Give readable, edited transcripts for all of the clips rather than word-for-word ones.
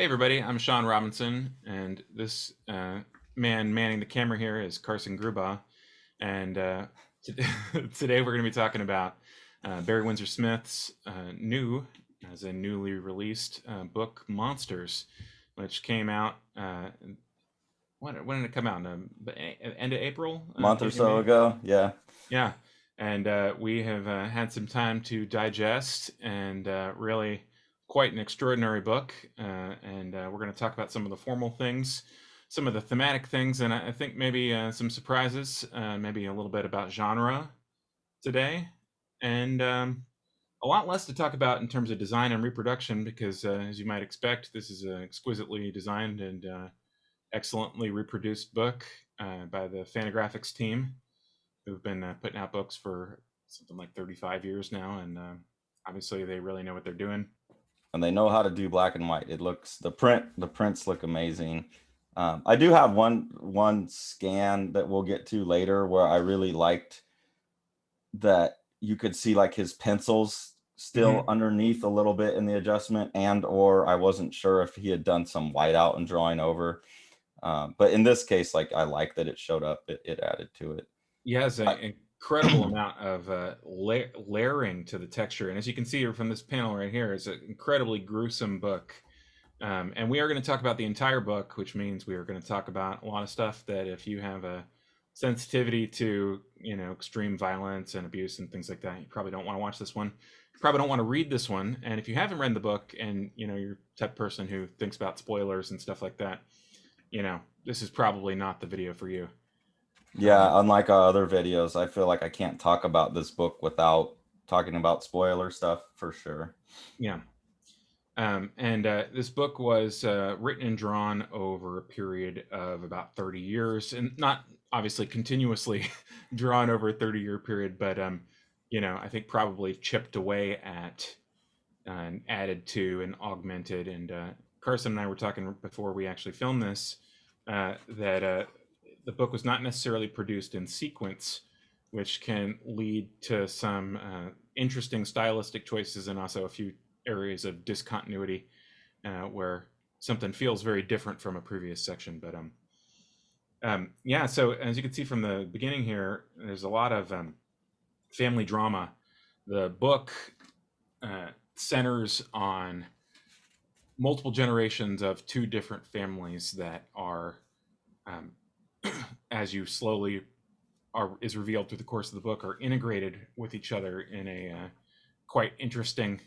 Hey everybody, I'm Sean Robinson, and this man manning the camera here is Carson Grubaugh. And t- today we're going to be talking about Barry Windsor-Smith's newly released book, Monsters, which came out. When did it come out? End of April, Month or beginning of so May? ago. Yeah. Yeah. And we have had some time to digest and really quite an extraordinary book. And we're going to talk about some of the formal things, some of the thematic things, and I think maybe some surprises, maybe a little bit about genre today. And a lot less to talk about in terms of design and reproduction because, as you might expect, this is an exquisitely designed and excellently reproduced book by the Fantagraphics team who've been putting out books for something like 35 years now, and obviously they really know what they're doing. And they know how to do black and white. It looks the prints look amazing. I do have one scan that we'll get to later where I really liked that you could see like his pencils still Mm-hmm. underneath a little bit in the adjustment, and or I wasn't sure if he had done some whiteout and drawing over. But in this case, like I like that it showed up. It added to it. He has an I, incredible amount of layering to the texture, and as you can see from this panel right here, it's an incredibly gruesome book. And we are going to talk about the entire book, which means we are going to talk about a lot of stuff that if you have a sensitivity to, extreme violence and abuse and things like that, you probably don't want to watch this one. You probably don't want to read this one. And if you haven't read the book and, you're the type of person who thinks about spoilers and stuff like that, this is probably not the video for you. Yeah, unlike our other videos, I feel like I can't talk about this book without talking about spoiler stuff for sure. Yeah. And this book was written and drawn over a period of about 30 years, and not obviously continuously drawn over a 30-year period, but I think probably chipped away at and added to and augmented. And Carson and I were talking before we actually filmed this that the book was not necessarily produced in sequence, which can lead to some interesting stylistic choices and also a few areas of discontinuity where something feels very different from a previous section. But yeah, so as you can see from the beginning here, there's a lot of family drama. The book centers on multiple generations of two different families that are, um, as you slowly is revealed through the course of the book, are integrated with each other in a quite interesting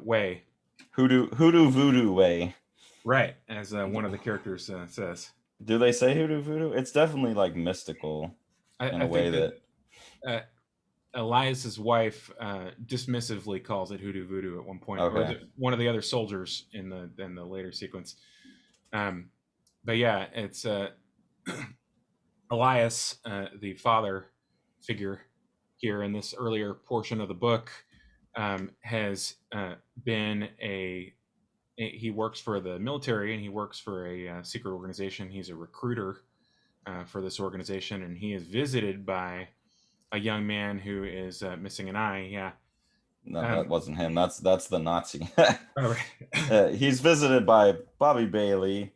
way. Hoodoo voodoo way. Right, as one of the characters says. Do they say hoodoo voodoo? It's definitely like mystical in I a way think that that. uh, Elias's wife dismissively calls it hoodoo voodoo at one point, or Okay. one of the other soldiers in the later sequence. Um, but yeah, it's Elias, the father figure here in this earlier portion of the book, has been he works for the military and he works for a secret organization. He's a recruiter for this organization, and he is visited by a young man who is missing an eye. Yeah. No, that Um, wasn't him. That's the Nazi. all right. He's visited by Bobby Bailey,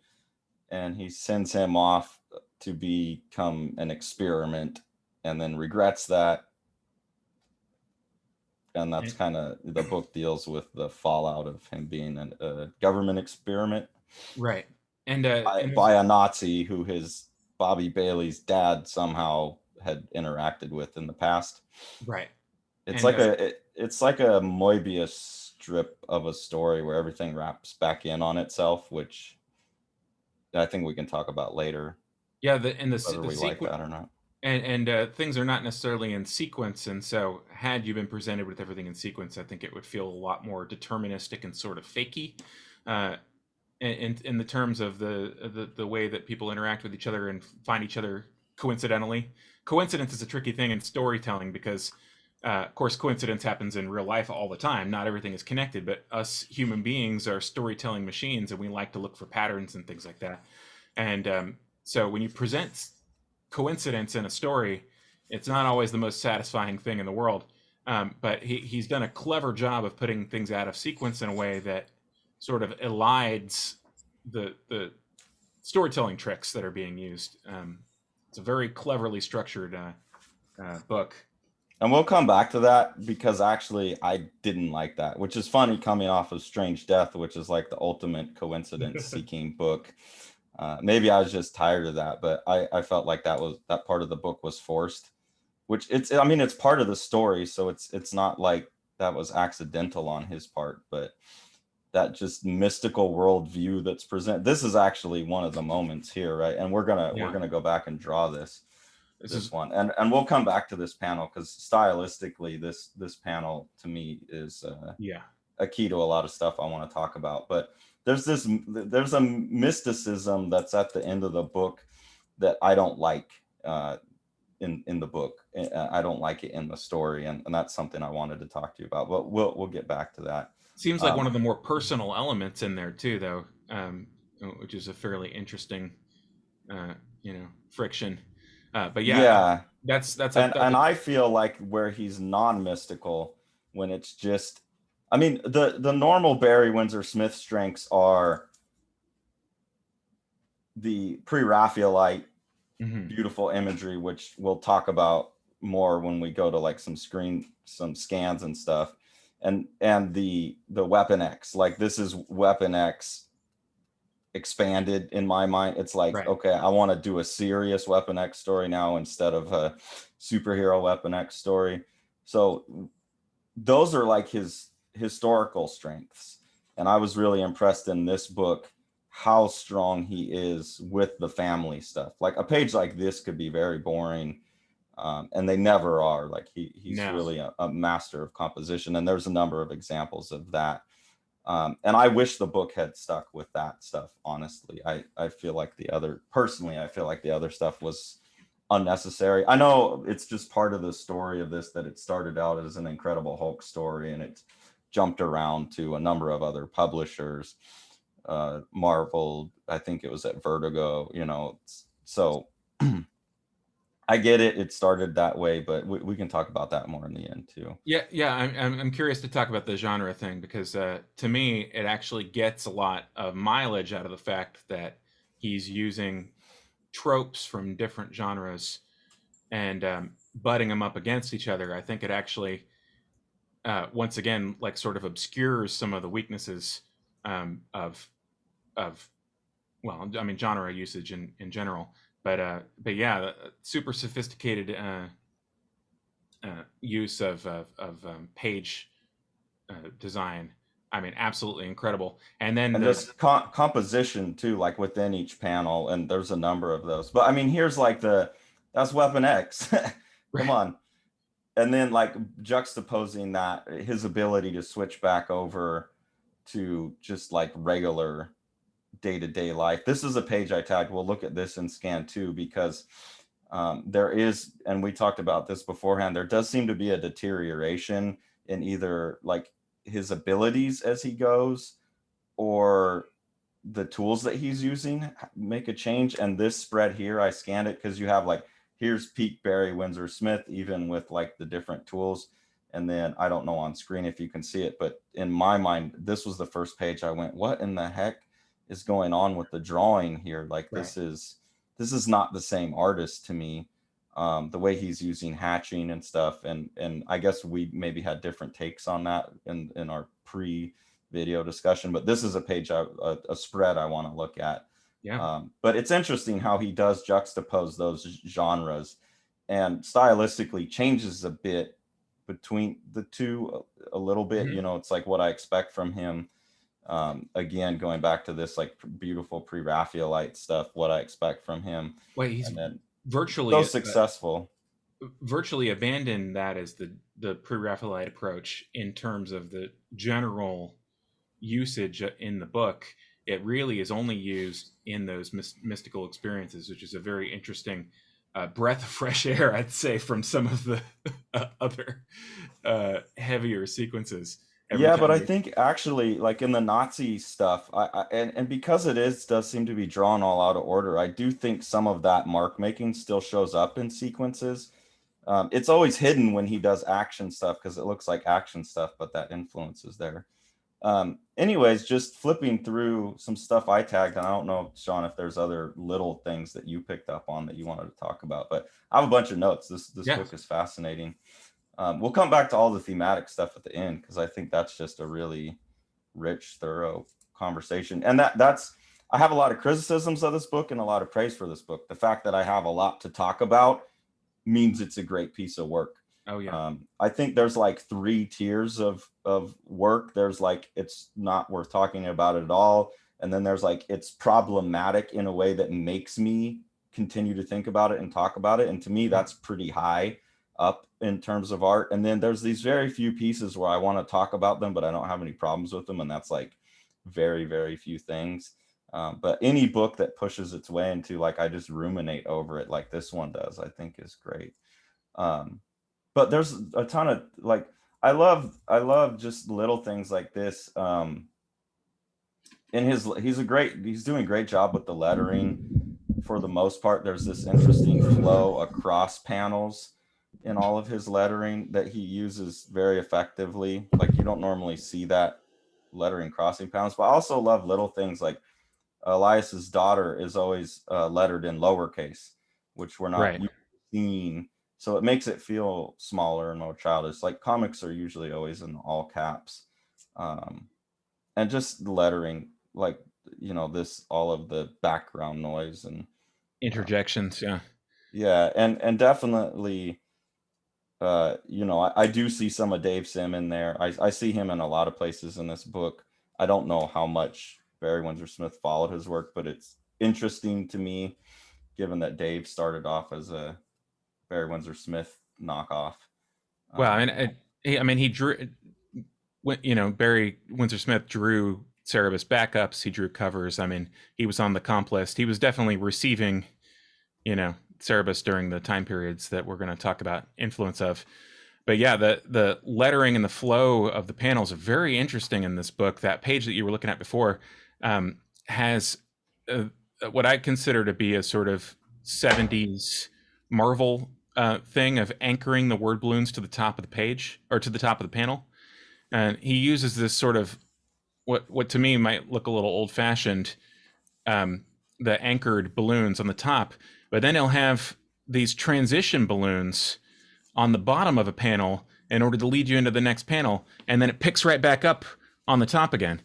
and he sends him off to become an experiment, and then regrets that. And that's kind of the book deals with the fallout of him being a government experiment Right. And by a Nazi who his Bobby Bailey's dad somehow had interacted with in the past. right. It's And like it's like a Moebius strip of a story where everything wraps back in on itself, which I think we can talk about later, yeah, the whether we like sequence that or not. and things are not necessarily in sequence, and so had you been presented with everything in sequence, I think it would feel a lot more deterministic and sort of fakey. Uh, in the terms of the way that people interact with each other and find each other coincidentally. Coincidence is a tricky thing in storytelling because, of course, coincidence happens in real life all the time. Not everything is connected, but us human beings are storytelling machines, and we like to look for patterns and things like that. And so when you present coincidence in a story, it's not always the most satisfying thing in the world. But he's done a clever job of putting things out of sequence in a way that sort of elides the storytelling tricks that are being used. It's a very cleverly structured book. And we'll come back to that because actually I didn't like that, which is funny coming off of Strange Death, which is like the ultimate coincidence seeking book. Maybe I was just tired of that, but I felt like that part of the book was forced, which I mean, it's part of the story. So it's not like that was accidental on his part, but that just mystical worldview that's present. This is actually one of the moments here, right? And we're Yeah, gonna go back and draw this this is one, and we'll come back to this panel because stylistically, this panel to me is yeah. a key to a lot of stuff I want to talk about. But there's a mysticism that's at the end of the book that I don't like in the book. I don't like it in the story, and that's something I wanted to talk to you about. But we'll get back to that. Seems like one of the more personal elements in there too, though, which is a fairly interesting, uh, friction. But yeah, Yeah, that's and a I feel like where he's non-mystical, when it's just, I mean, the normal Barry Windsor-Smith strengths are the pre-Raphaelite mhm, beautiful imagery, which we'll talk about more when we go to like some scans and stuff, and the Weapon X. Like this is Weapon X expanded in my mind. It's like, right. okay, I want to do a serious Weapon X story now instead of a superhero Weapon X story. So those are like his historical strengths. And I was really impressed in this book how strong he is with the family stuff. Like a page like this could be very boring, and they never are. Like he's No, really a master of composition, and there's a number of examples of that. And I wish the book had stuck with that stuff. Honestly, I feel like I feel like the other stuff was unnecessary. I know it's just part of the story of this that it started out as an Incredible Hulk story and it's jumped around to a number of other publishers. Marvel, I think it was at Vertigo, so I get it. It started that way, but we can talk about that more in the end too. yeah, yeah. I'm curious to talk about the genre thing because to me, it actually gets a lot of mileage out of the fact that he's using tropes from different genres and butting them up against each other. I think it actually once again like sort of obscures some of the weaknesses of well, I mean genre usage in general, but yeah, super sophisticated use of page design. I mean, absolutely incredible. And then And the this composition too, like within each panel, and there's a number of those. But I mean, here's like that's Weapon X. Come on. And then like juxtaposing that, his ability to switch back over to just like regular day-to-day life. This is a page I tagged. We'll look at this in scan too, because there is, and we talked about this beforehand, there does seem to be a deterioration in either like his abilities as he goes or the tools that he's using make a change. And this spread here, I scanned it because you have like, here's peak Barry Windsor-Smith, even with like the different tools. And then I don't know on screen if you can see it, but in my mind, this was the first page I went, what in the heck is going on with the drawing here? Like right, this is not the same artist to me. The way he's using hatching and stuff, and I guess we maybe had different takes on that in our pre-video discussion. But this is a page, a spread I want to look at. yeah, But it's interesting how he does juxtapose those genres, and stylistically changes a bit between the two a little bit. hmm It's like what I expect from him. Again, going back to this like beautiful pre-Raphaelite stuff, what I expect from him, well, he's and then so virtually successful. virtually abandoned that as the pre-Raphaelite approach in terms of the general usage in the book. It really is only used in those mystical experiences, which is a very interesting breath of fresh air, I'd say, from some of the other heavier sequences. Every Yeah, but time I they, think actually, like in the Nazi stuff, and because does seem to be drawn all out of order, I do think some of that mark making still shows up in sequences. It's always hidden when he does action stuff because it looks like action stuff, but that influence is there. Anyways, just flipping through some stuff I tagged, and I don't know, Sean, if there's other little things that you picked up on that you wanted to talk about, but I have a bunch of notes. This Yeah. book is fascinating. We'll come back to all the thematic stuff at the end, because I think that's just a really rich, thorough conversation. And that's I have a lot of criticisms of this book and a lot of praise for this book. The fact that I have a lot to talk about means it's a great piece of work. Oh yeah. I think there's like 3 tiers of work. There's like, it's not worth talking about at all. And then there's like, it's problematic in a way that makes me continue to think about it and talk about it. And to me, that's pretty high up in terms of art. And then there's these very few pieces where I want to talk about them, but I don't have any problems with them. And that's like very, very few things. But any book that pushes its way into like, I just ruminate over it like this one does, I think is great. But there's a ton of like, I love just little things like this. He's doing a great job with the lettering for the most part. There's this interesting flow across panels in all of his lettering that he uses very effectively. Like, you don't normally see that lettering crossing panels, but I also love little things like Elias's daughter is always lettered in lowercase, which we're not Right. seeing. So it makes it feel smaller and more childish. Like, comics are usually always in all caps. And just the lettering, like, all of the background noise and Interjections. Yeah. yeah, and definitely, I do see some of Dave Sim in there. I see him in a lot of places in this book. I don't know how much Barry Windsor-Smith followed his work, but it's interesting to me, given that Dave started off as a Barry Windsor-Smith knockoff. Well, I mean, he drew. Barry Windsor-Smith drew Cerebus backups. He drew covers. I mean, he was on the comp list. He was definitely receiving, Cerebus during the time periods that we're going to talk about influence of. But yeah, the lettering and the flow of the panels are very interesting in this book. That page that you were looking at before has what I consider to be a sort of 70s Marvel thing of anchoring the word balloons to the top of the page or to the top of the panel. And he uses this sort of what to me might look a little old fashioned, the anchored balloons on the top, but then he'll have these transition balloons on the bottom of a panel in order to lead you into the next panel, and then it picks right back up on the top again.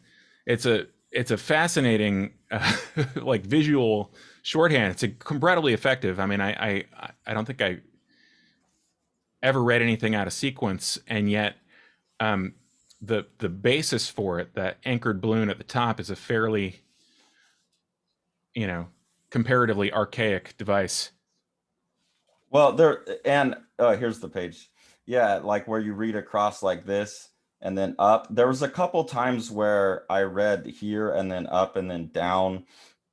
It's a fascinating like visual shorthand. It's incredibly effective. I mean, I don't think I ever read anything out of sequence, and yet the basis for it, that anchored balloon at the top, is a fairly comparatively archaic device. Well, here's the page. Yeah, like where you read across like this and then up. There was a couple times where I read here and then up and then down.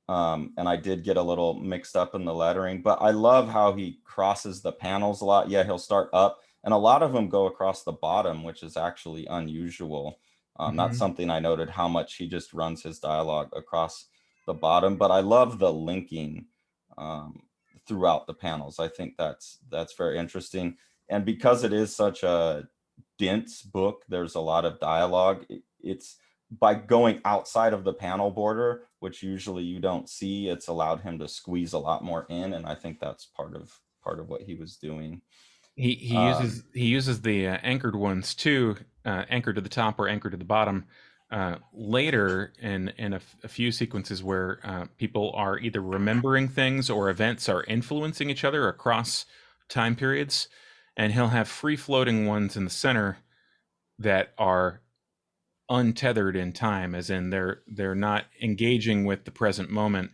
And I did get a little mixed up in the lettering, but I love how he crosses the panels a lot. Yeah, he'll start up, and a lot of them go across the bottom, which is actually unusual. That's something I noted, how much he just runs his dialogue across the bottom, but I love the linking throughout the panels. I think that's very interesting. And because it is such a dense book, there's a lot of dialogue. It's by going outside of the panel border, which usually you don't see, it's allowed him to squeeze a lot more in, and I think that's part of what he was doing. He uses the anchored ones too, anchored to the top or anchored to the bottom. Later in a few sequences where people are either remembering things or events are influencing each other across time periods, and he'll have free floating ones in the center that are untethered in time, as in they're not engaging with the present moment.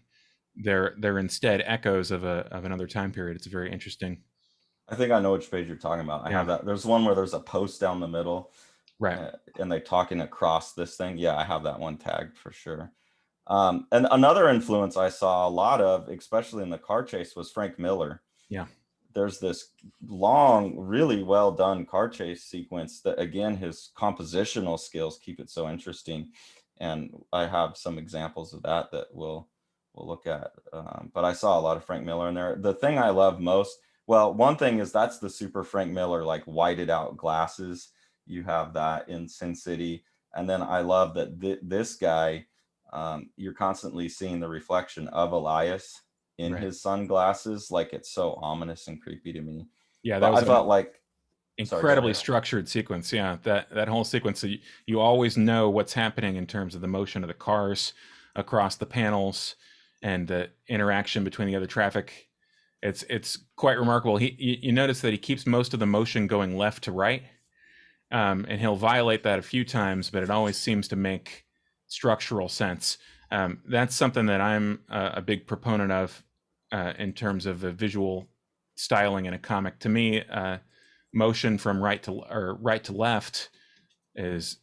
They're instead echoes of another time period. It's very interesting. I think I know which page you're talking about. I Yeah. have that. There's one where there's a post down the middle, Right. and they talking across this thing. Yeah, I have that one tagged for sure. And another influence I saw a lot of, especially in the car chase, was Frank Miller. Yeah. There's this long, really well done car chase sequence that, again, his compositional skills keep it so interesting. And I have some examples of that we'll look at. But I saw a lot of Frank Miller in there. The thing I love most, well, one thing is that's the super Frank Miller, like whited out glasses. You have that in Sin City. And then I love that this guy, you're constantly seeing the reflection of Elias in Right. his sunglasses. Like, it's so ominous and creepy to me. Yeah, that But was I an felt like, sorry, go incredibly ahead. structured sequence. Yeah, that whole sequence. So you always know what's happening in terms of the motion of the cars across the panels and the interaction between the other traffic. It's quite remarkable. You notice that he keeps most of the motion going left to right, and he'll violate that a few times, but it always seems to make structural sense. That's something that I'm a big proponent of in terms of the visual styling in a comic. To me, motion from right to left is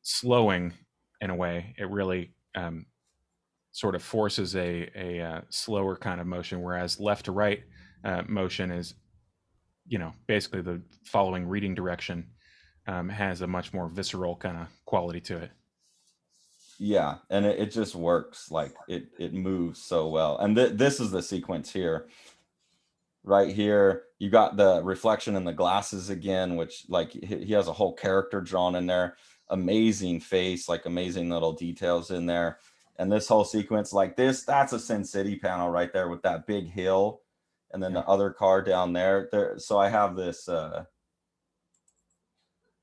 slowing in a way. It really sort of forces a slower kind of motion, whereas left to right motion is, basically the following reading direction, has a much more visceral kind of quality to it. Yeah, and it just works. Like, it moves so well. And this is the sequence here. Right here, you got the reflection in the glasses again, which, like, he has a whole character drawn in there. Amazing face, like amazing little details in there. And this whole sequence, like this, that's a Sin City panel right there with that big hill, and then Yeah. the other car down there. So I have this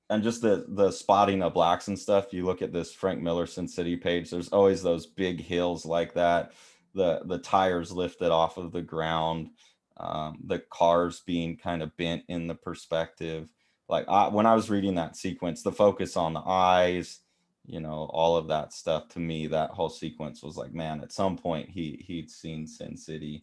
and just the spotting of blacks and stuff. You look at this Frank Miller Sin City page, there's always those big hills like that, the tires lifted off of the ground, the cars being kind of bent in the perspective. Like, when I was reading that sequence, the focus on the eyes, all of that stuff, to me, that whole sequence was like, man, at some point he'd seen Sin City.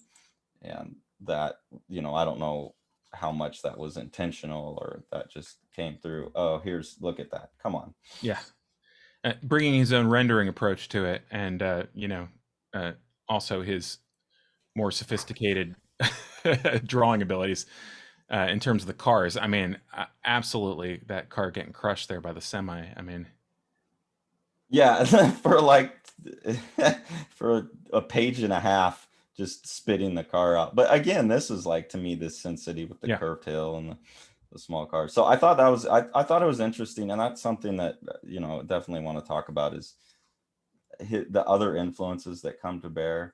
And that, I don't know how much that was intentional or that just came through. Oh, look at that, come on. Yeah. Bringing his own rendering approach to it, and uh, also his more sophisticated drawing abilities in terms of the cars. I mean, absolutely, that car getting crushed there by the semi. I mean, Yeah. For like for a page and a half, just spitting the car out. But again, this is like, to me, this Sin City with the yeah, curved hill and the small car. So I thought I thought it was interesting, and that's something that definitely want to talk about, is the other influences that come to bear.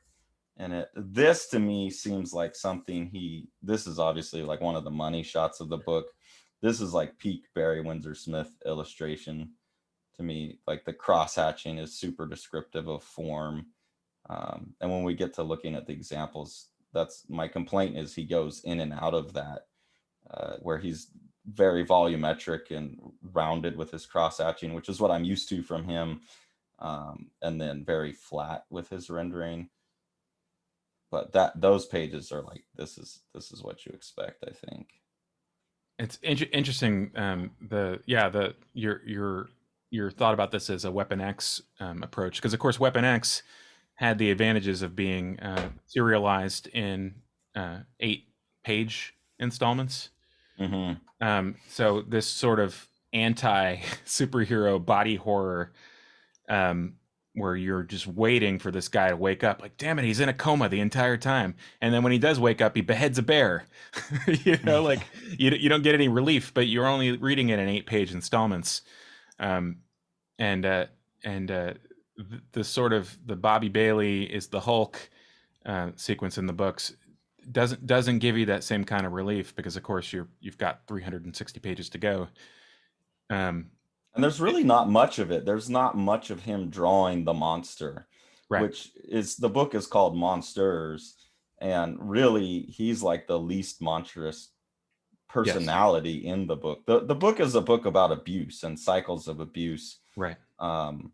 And this to me seems like something this is obviously like one of the money shots of the book. This is like peak Barry Windsor-Smith illustration to me. Like, the cross hatching is super descriptive of form. And when we get to looking at the examples, that's my complaint, is he goes in and out of that, where he's very volumetric and rounded with his cross hatching, which is what I'm used to from him. And then very flat with his rendering. But those pages are like, this is what you expect, I think. it's interesting. The your thought about this as a Weapon X approach, because of course Weapon X had the advantages of being serialized in 8-page installments. Mm-hmm. So this sort of anti superhero body horror, where you're just waiting for this guy to wake up, like, damn it, he's in a coma the entire time, and then when he does wake up, he beheads a bear. Like, you don't get any relief, but you're only reading it in 8-page installments. um, and uh, and the sort of the Bobby Bailey is the Hulk sequence in the books doesn't give you that same kind of relief, because of course you've got 360 pages to go. Um, And there's really not much of it. There's not much of him drawing the monster, right. which is, the book is called Monsters. And really, he's like the least monstrous Yes. personality in the book. The book is a book about abuse and cycles of abuse. Right. Um,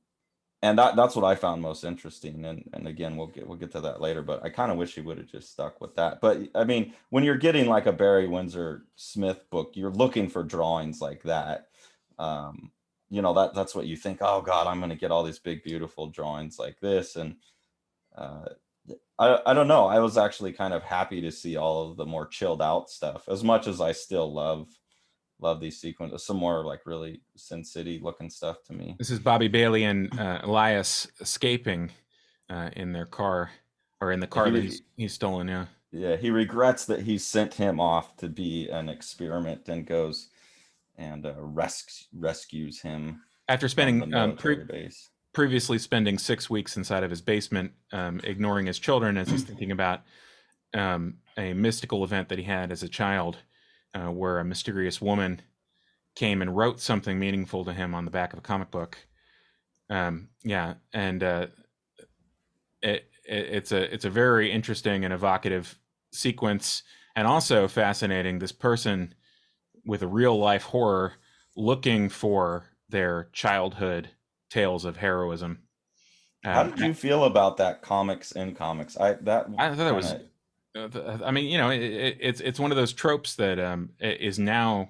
and that's what I found most interesting. And again, we'll get to that later, but I kind of wish he would have just stuck with that. But I mean, when you're getting like a Barry Windsor-Smith book, you're looking for drawings like that. Um, that's what you think. Oh God, I'm going to get all these big, beautiful drawings like this. And uh, I don't know. I was actually kind of happy to see all of the more chilled out stuff, as much as I still love these sequences. Some more like really Sin City looking stuff to me. This is Bobby Bailey and Elias escaping in their car, or in the car that he's stolen. Yeah. Yeah, he regrets that he sent him off to be an experiment, and goes and rescues him. After from the spending military base. previously spending 6 weeks inside of his basement, ignoring his children as he's thinking about a mystical event that he had as a child, where a mysterious woman came and wrote something meaningful to him on the back of a comic book. Yeah, and it's a very interesting and evocative sequence, and also fascinating. This person with a real life horror looking for their childhood tales of heroism. How Um, did you feel about that comics in comics? That I thought that kind was. of I mean, it's one of those tropes that is now,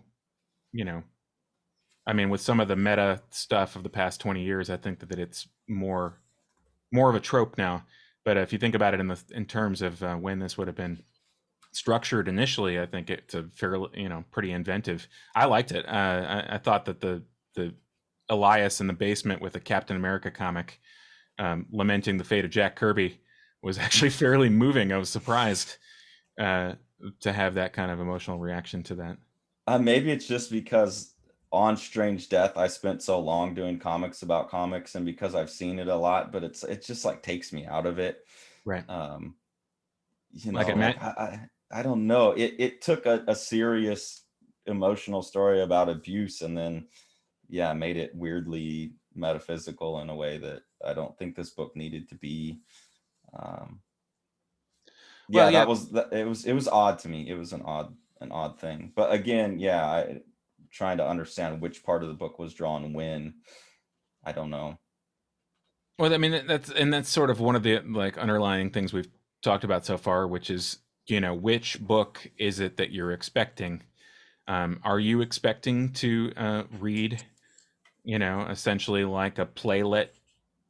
you know, I mean, with some of the meta stuff of the past 20 years, I think that it's more of a trope now. But if you think about it in terms of when this would have been structured initially, I think it's a fairly, pretty inventive. I liked it. I thought that the Elias in the basement with a Captain America comic lamenting the fate of Jack Kirby was actually fairly moving. I was surprised uh, to have that kind of emotional reaction to that. maybe it's just because on Strange Death I spent so long doing comics about comics, and because I've seen it a lot, but it just like takes me out of it. Right. Um, you Like know, it like meant. I don't know. It took a serious emotional story about abuse, and then yeah, made it weirdly metaphysical in a way that I don't think this book needed to be. Um, Well, yeah, yeah. it was odd to me. It was an odd thing. But again, yeah, trying to understand which part of the book was drawn when. I don't know. Well, I mean, that's sort of one of the like underlying things we've talked about so far, which is, which book is it that you're expecting? Are you expecting to read, essentially like a playlet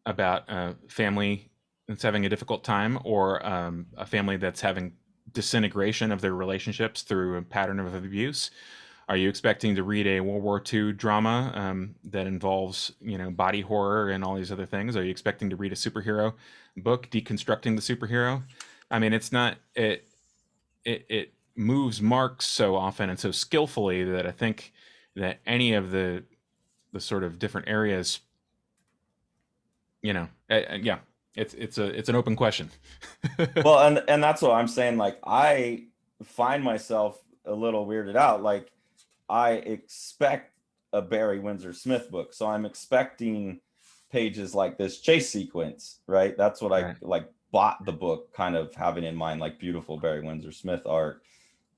about a family that's having a difficult time, or a family that's having disintegration of their relationships through a pattern of abuse? Are you expecting to read a World War II drama that involves, body horror and all these other things? Are you expecting to read a superhero book deconstructing the superhero? I mean, it's not it moves marks so often and so skillfully that I think that any of the sort of different areas, yeah, it's an open question. Well, and that's what I'm saying. Like I find myself a little weirded out. Like I expect a Barry Windsor-Smith book, so I'm expecting pages like this chase sequence, right? That's what I Right. like bought the book kind of having in mind, like beautiful Barry Windsor-Smith art,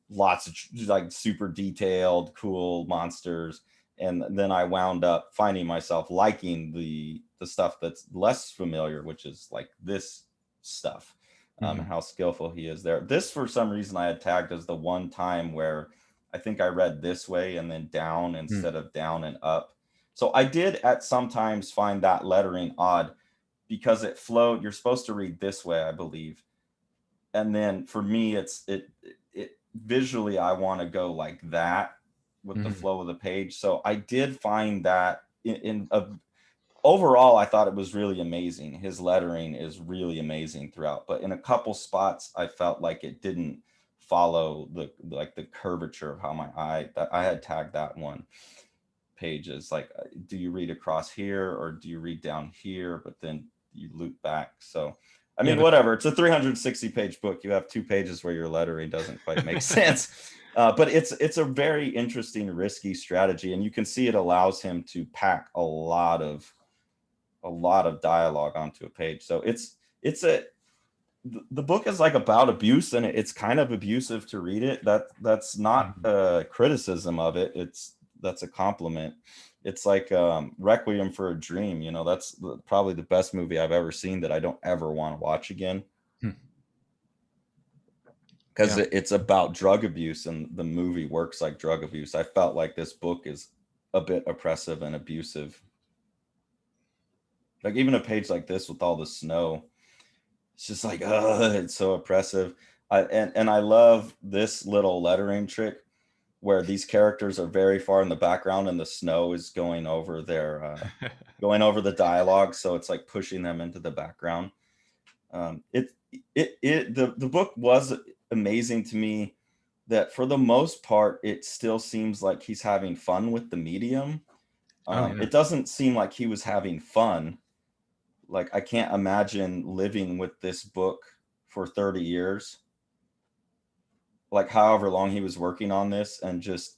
lots of like super detailed, cool monsters. And then I wound up finding myself liking the stuff that's less familiar, which is like this stuff, and Mm-hmm. how skillful he is there. This, for some reason, I had tagged as the one time where I think I read this way and then down instead of down and up. So I did at sometimes find that lettering odd because it flowed. You're supposed to read this way, I believe. And then for me, it visually, I want to go like that with the Mm-hmm. flow of the page. So I did find that overall, I thought it was really amazing. His lettering is really amazing throughout, but in a couple spots, I felt like it didn't follow the curvature of how my eye. That I had tagged that one page as like, do you read across here or do you read down here? But then you loop back. So I Yeah, mean, whatever. It's a 360 page book. You have 2 pages where your lettering doesn't quite make sense. But it's a very interesting, risky strategy, and you can see it allows him to pack a lot of dialogue onto a page. So the book is like about abuse, and it's kind of abusive to read it. That's not Mhm. a criticism of it. That's a compliment. It's like Requiem for a Dream. That's probably the best movie I've ever seen that I don't ever want to watch again, Hmm. because Yeah. it's about drug abuse, and the movie works like drug abuse. I felt like this book is a bit oppressive and abusive. Like even a page like this with all the snow, it's just like, it's so oppressive. And I love this little lettering trick where these characters are very far in the background and the snow is going over the dialogue, so it's like pushing them into the background. The book was amazing to me, that for the most part it still seems like he's having fun with the medium, Oh yeah. It doesn't seem like he was having fun. Like, I can't imagine living with this book for 30 years, like however long he was working on this, and just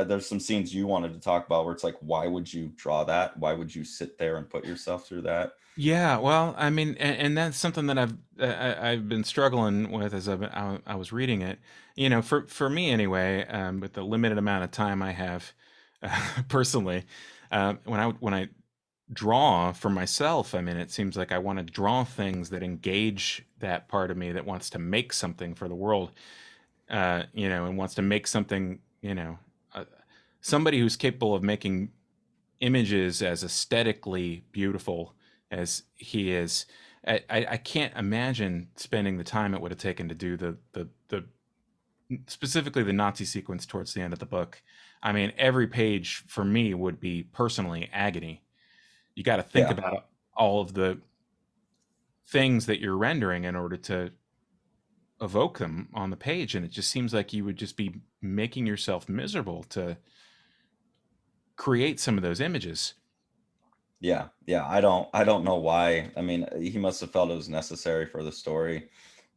there's some scenes you wanted to talk about where it's like, why would you draw that? Why would you sit there and put yourself through that? Yeah, well, I mean, and that's something that I've been struggling with as I was reading it. You know, for me anyway, with the limited amount of time I have, personally, when I draw for myself, I mean, it seems like I want to draw things that engage that part of me that wants to make something for the world, you know, and wants to make something, you know, uh, somebody who's capable of making images as aesthetically beautiful as he is. I can't imagine spending the time it would have taken to do the specifically the Nazi sequence towards the end of the book. I mean, every page for me would be personally agony. You got to think Yeah, about all of the things that you're rendering in order to evoke them on the page, and it just seems like you would just be making yourself miserable to create some of those images. yeah. I don't know why. I mean, he must have felt it was necessary for the story.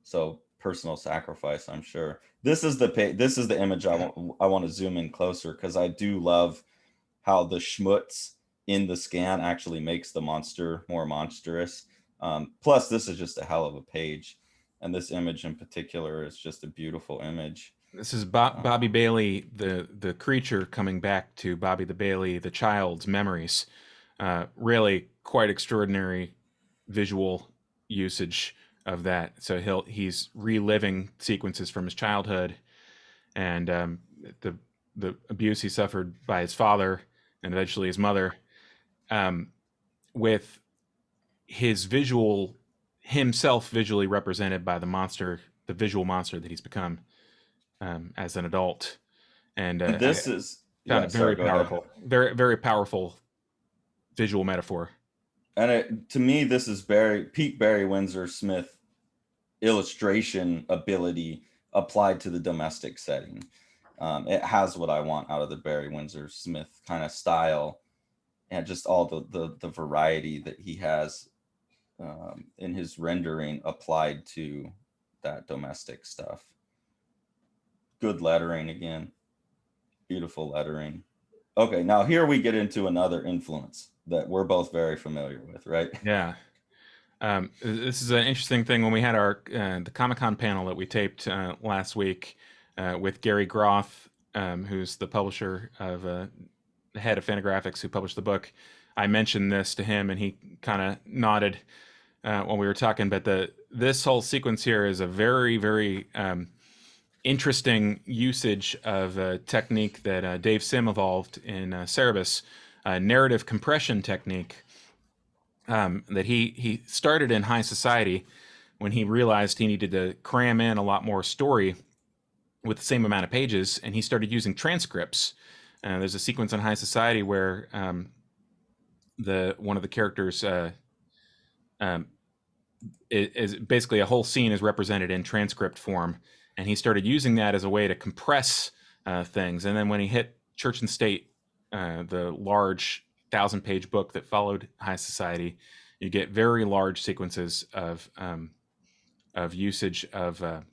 So personal sacrifice, I'm sure. This is the this is the image I want to zoom in closer, because I do love how the schmutz in the scan actually makes the monster more monstrous. Plus, this is just a hell of a page, and this image in particular is just a beautiful image. This is Uh, Bobby Bailey, the creature, coming back to Bobby the Bailey, the child's memories. Really quite extraordinary visual usage of that. So he's reliving sequences from his childhood, and the the abuse he suffered by his father and eventually his mother, um, with his visual himself visually represented by the monster, the visual monster that he's become, as an adult. And and I this is, found yeah. it Sorry, very go ahead. powerful, very powerful visual metaphor. And to me, this is peak Barry Windsor-Smith illustration ability applied to the domestic setting. It has what I want out of the Barry Windsor-Smith kind of style, and just all the variety that he has in his rendering applied to that domestic stuff. Good lettering again, beautiful lettering. Okay, now here we get into another influence that we're both very familiar with, right? Yeah. This is an interesting thing. When we had our the Comic Con panel that we taped last week with Gary Groth, who's the publisher of the head of Fantagraphics, who published the book, I mentioned this to him, and he kind of nodded when we were talking. But the this whole sequence here is a very interesting usage of a technique that Dave Sim evolved in Cerebus, narrative compression technique, that he started in high society when he realized he needed to cram in a lot more story with the same amount of pages, and he started using transcripts. There's a sequence in high society where the one of the characters um, is basically a whole scene is represented in transcript form, and he started using that as a way to compress things. And then when he hit Church and State, the large 1,000-page book that followed High Society, you get very large sequences of usage of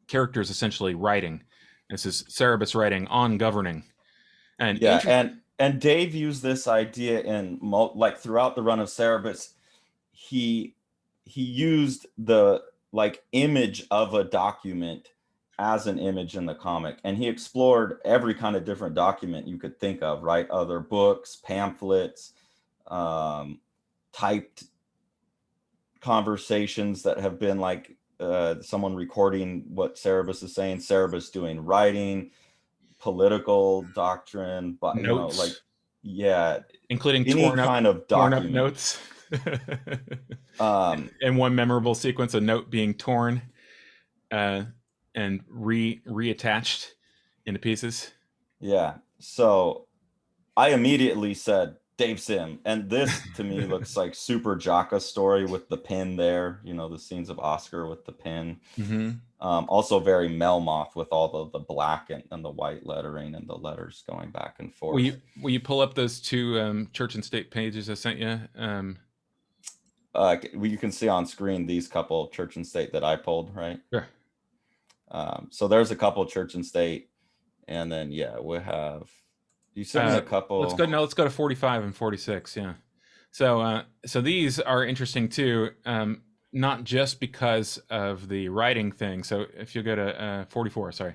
characters essentially writing. This is Cerebus writing on governing. And Yeah, and Dave used this idea in like throughout the run of Cerebus. He he used the like image of a document as an image in the comic, and he explored every kind of different document you could think of, right? Other books, pamphlets, um, typed conversations that have been like someone recording what Cerebus is saying, Cerebus doing writing, political doctrine, but like, notes, yeah, including any kind of torn up document. notes. Um, In one memorable sequence, a note being torn uh, and reattached into pieces. yeah. So I immediately said Dave Sim. And this to me looks like Super Jocka's story with the pin there, you know, the scenes of Oscar with the pin. Also very Melmoth with all the black and the white lettering and the letters going back and forth. Will you pull up those two church and state pages I sent you? You can see on screen these couple church and state that I pulled, right? Sure. So there's a couple church and state, and then yeah, we have. You sent me a couple. Let's go. No, let's go to 45 and 46. Yeah. So so these are interesting too. Not just because of the writing thing. So if you go to 44, sorry,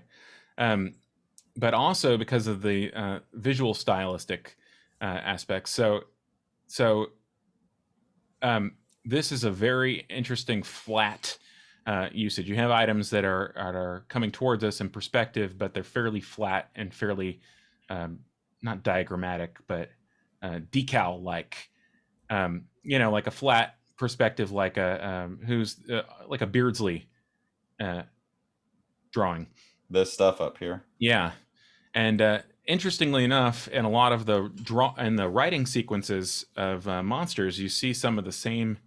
but also because of the visual stylistic aspects. So this is a very interesting flat usage. You have items that are coming towards us in perspective, but they're fairly flat and fairly not diagrammatic, but decal-like. You know, like a flat perspective, like a like a Beardsley drawing. This stuff up here. Yeah, and interestingly enough, in a lot of the the writing sequences of monsters, you see some of the same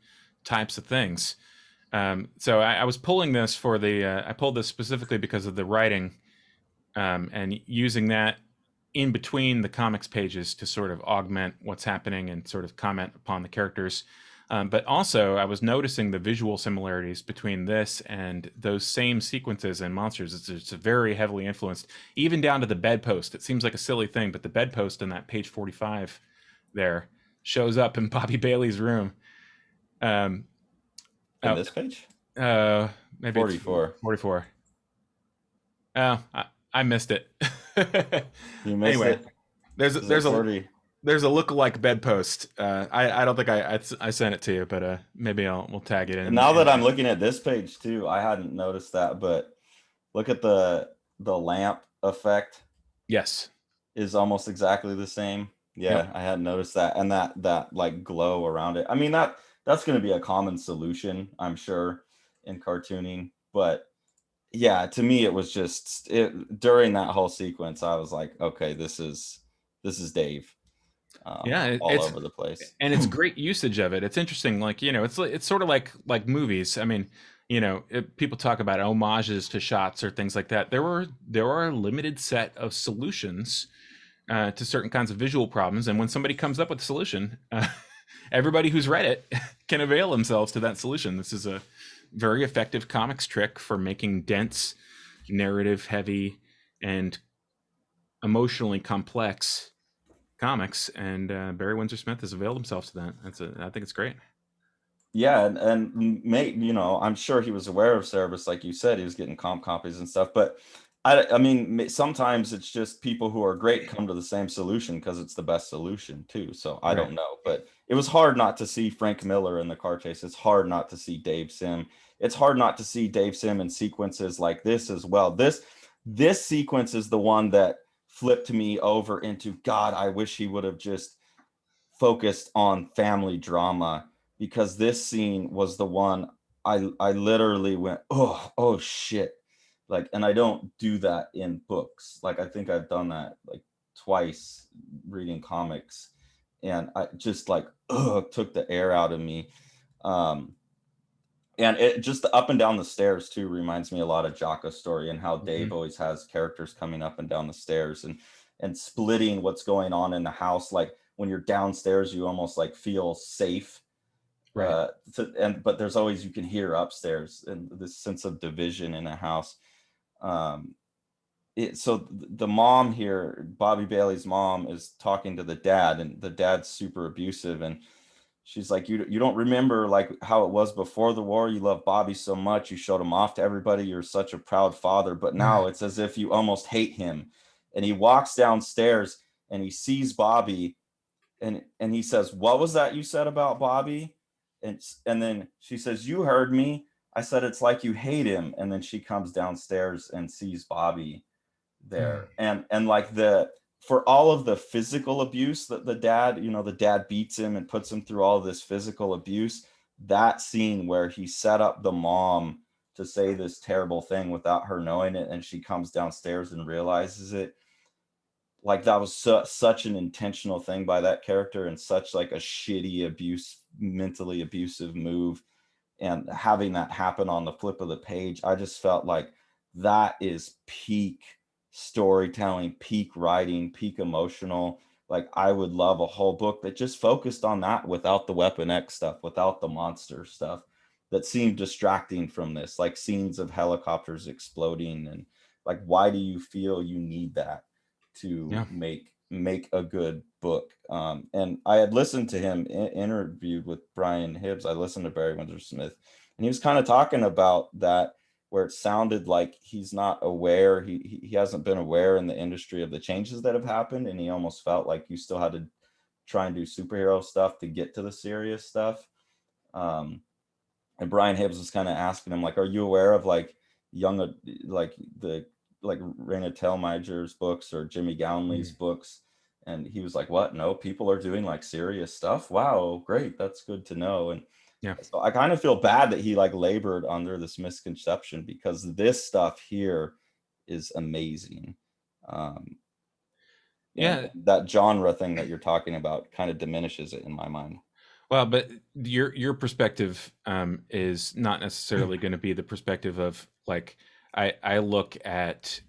types of things. So I was pulling this for the I pulled this specifically because of the writing, and using that in between the comics pages to sort of augment what's happening and sort of comment upon the characters. But also, I was noticing the visual similarities between this and those same sequences in Monsters. It's very heavily influenced, even down to the bedpost. It seems like a silly thing, but the bedpost in that page 45 there shows up in Bobby Bailey's room. In this page? Maybe 44. 44. Oh, I missed it. You missed anyway, it. There's a 40. There's a lookalike bedpost. I don't think I sent it to you, but maybe we'll tag it in. And now that I'm looking at this page too, I hadn't noticed that, but look at the lamp effect. Yes, is almost exactly the same. Yeah, yep. I hadn't noticed that, and that like glow around it. I mean that's going to be a common solution, I'm sure, in cartooning. But yeah, to me, it was just during that whole sequence, I was like, okay, this is Dave. Yeah, all over the place, and it's great usage of it. It's interesting, like it's sort of like movies. I mean, people talk about homages to shots or things like that. There are a limited set of solutions to certain kinds of visual problems, and when somebody comes up with a solution, everybody who's read it can avail themselves to that solution. This is a very effective comics trick for making dense, narrative heavy, and emotionally complex comics, and Barry Windsor-Smith has availed himself to that. I think it's great. Yeah, and I'm sure he was aware of Cerebus, like you said, he was getting comp copies and stuff. But I mean, sometimes it's just people who are great come to the same solution because it's the best solution too. So I don't know, but it was hard not to see Frank Miller in the car chase. It's hard not to see Dave Sim. It's hard not to see Dave Sim in sequences like this as well. This sequence is the one that flipped me over into, God, I wish he would have just focused on family drama, because this scene was the one I literally went, oh shit. Like, and I don't do that in books. Like, I think I've done that like twice reading comics, and I just like took the air out of me. And it just the up and down the stairs too reminds me a lot of Jocko's story, and how Dave always has characters coming up and down the stairs and splitting what's going on in the house. Like when you're downstairs, you almost like feel safe. Right. But there's always, you can hear upstairs, and this sense of division in a house. So the mom here, Bobby Bailey's mom, is talking to the dad, and the dad's super abusive, and she's like, you don't remember like how it was before the war? You love Bobby so much, you showed him off to everybody, you're such a proud father, but now it's as if you almost hate him. And he walks downstairs and he sees Bobby, and he says, what was that you said about Bobby? And then she says, you heard me. I said, it's like you hate him. And then she comes downstairs and sees Bobby there. And like for all of the physical abuse that the dad beats him and puts him through all of this physical abuse, that scene where he set up the mom to say this terrible thing without her knowing it, and she comes downstairs and realizes it, like that was such an intentional thing by that character, and such like a shitty mentally abusive move, and having that happen on the flip of the page, I just felt like that is peak storytelling, peak writing, peak emotional. Like I would love a whole book that just focused on that without the Weapon X stuff, without the monster stuff that seemed distracting from this, like scenes of helicopters exploding, and like why do you feel you need that to Yeah. make a good book? And I had listened to him interviewed with Brian Hibbs. I listened to Barry Windsor-Smith, and he was kind of talking about that, where it sounded like he's not aware, he hasn't been aware in the industry of the changes that have happened, and he almost felt like you still had to try and do superhero stuff to get to the serious stuff. Um, and Brian Hibbs was kind of asking him, like, are you aware of like young, like the like Raina Telgemeijer's books or Jimmy Gownley's Mm. books? And he was like, what? No, people are doing like serious stuff. Wow, great, that's good to know. And Yeah. so I kind of feel bad that he like labored under this misconception, because this stuff here is amazing. Um, and Yeah. that genre thing that you're talking about kind of diminishes it in my mind. Well, but your perspective is not necessarily going to be the perspective of like I look at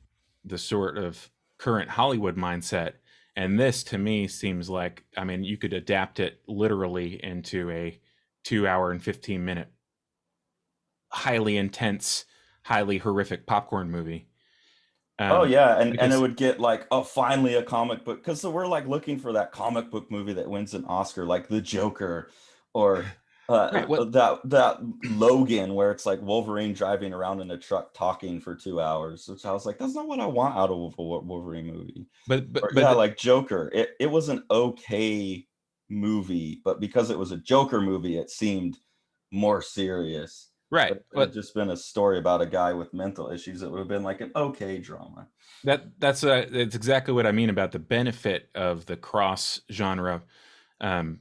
the sort of current Hollywood mindset, and this to me seems like, I mean, you could adapt it literally into a 2 hour and 15 minute highly intense, highly horrific popcorn movie. Oh yeah, and it Because would get like, oh, finally a comic book, because we're like looking for that comic book movie that wins an Oscar, like The Joker, or right, what that Logan, where it's like Wolverine driving around in a truck talking for 2 hours, which I was like, that's not what I want out of a Wolverine movie. but Or but but yeah, the, like Joker, it was an okay movie, but because it was a Joker movie, it seemed more serious. right, But if it had but just been a story about a guy with mental issues, it would have been like an okay drama. that's exactly what I mean about the benefit of the cross genre um,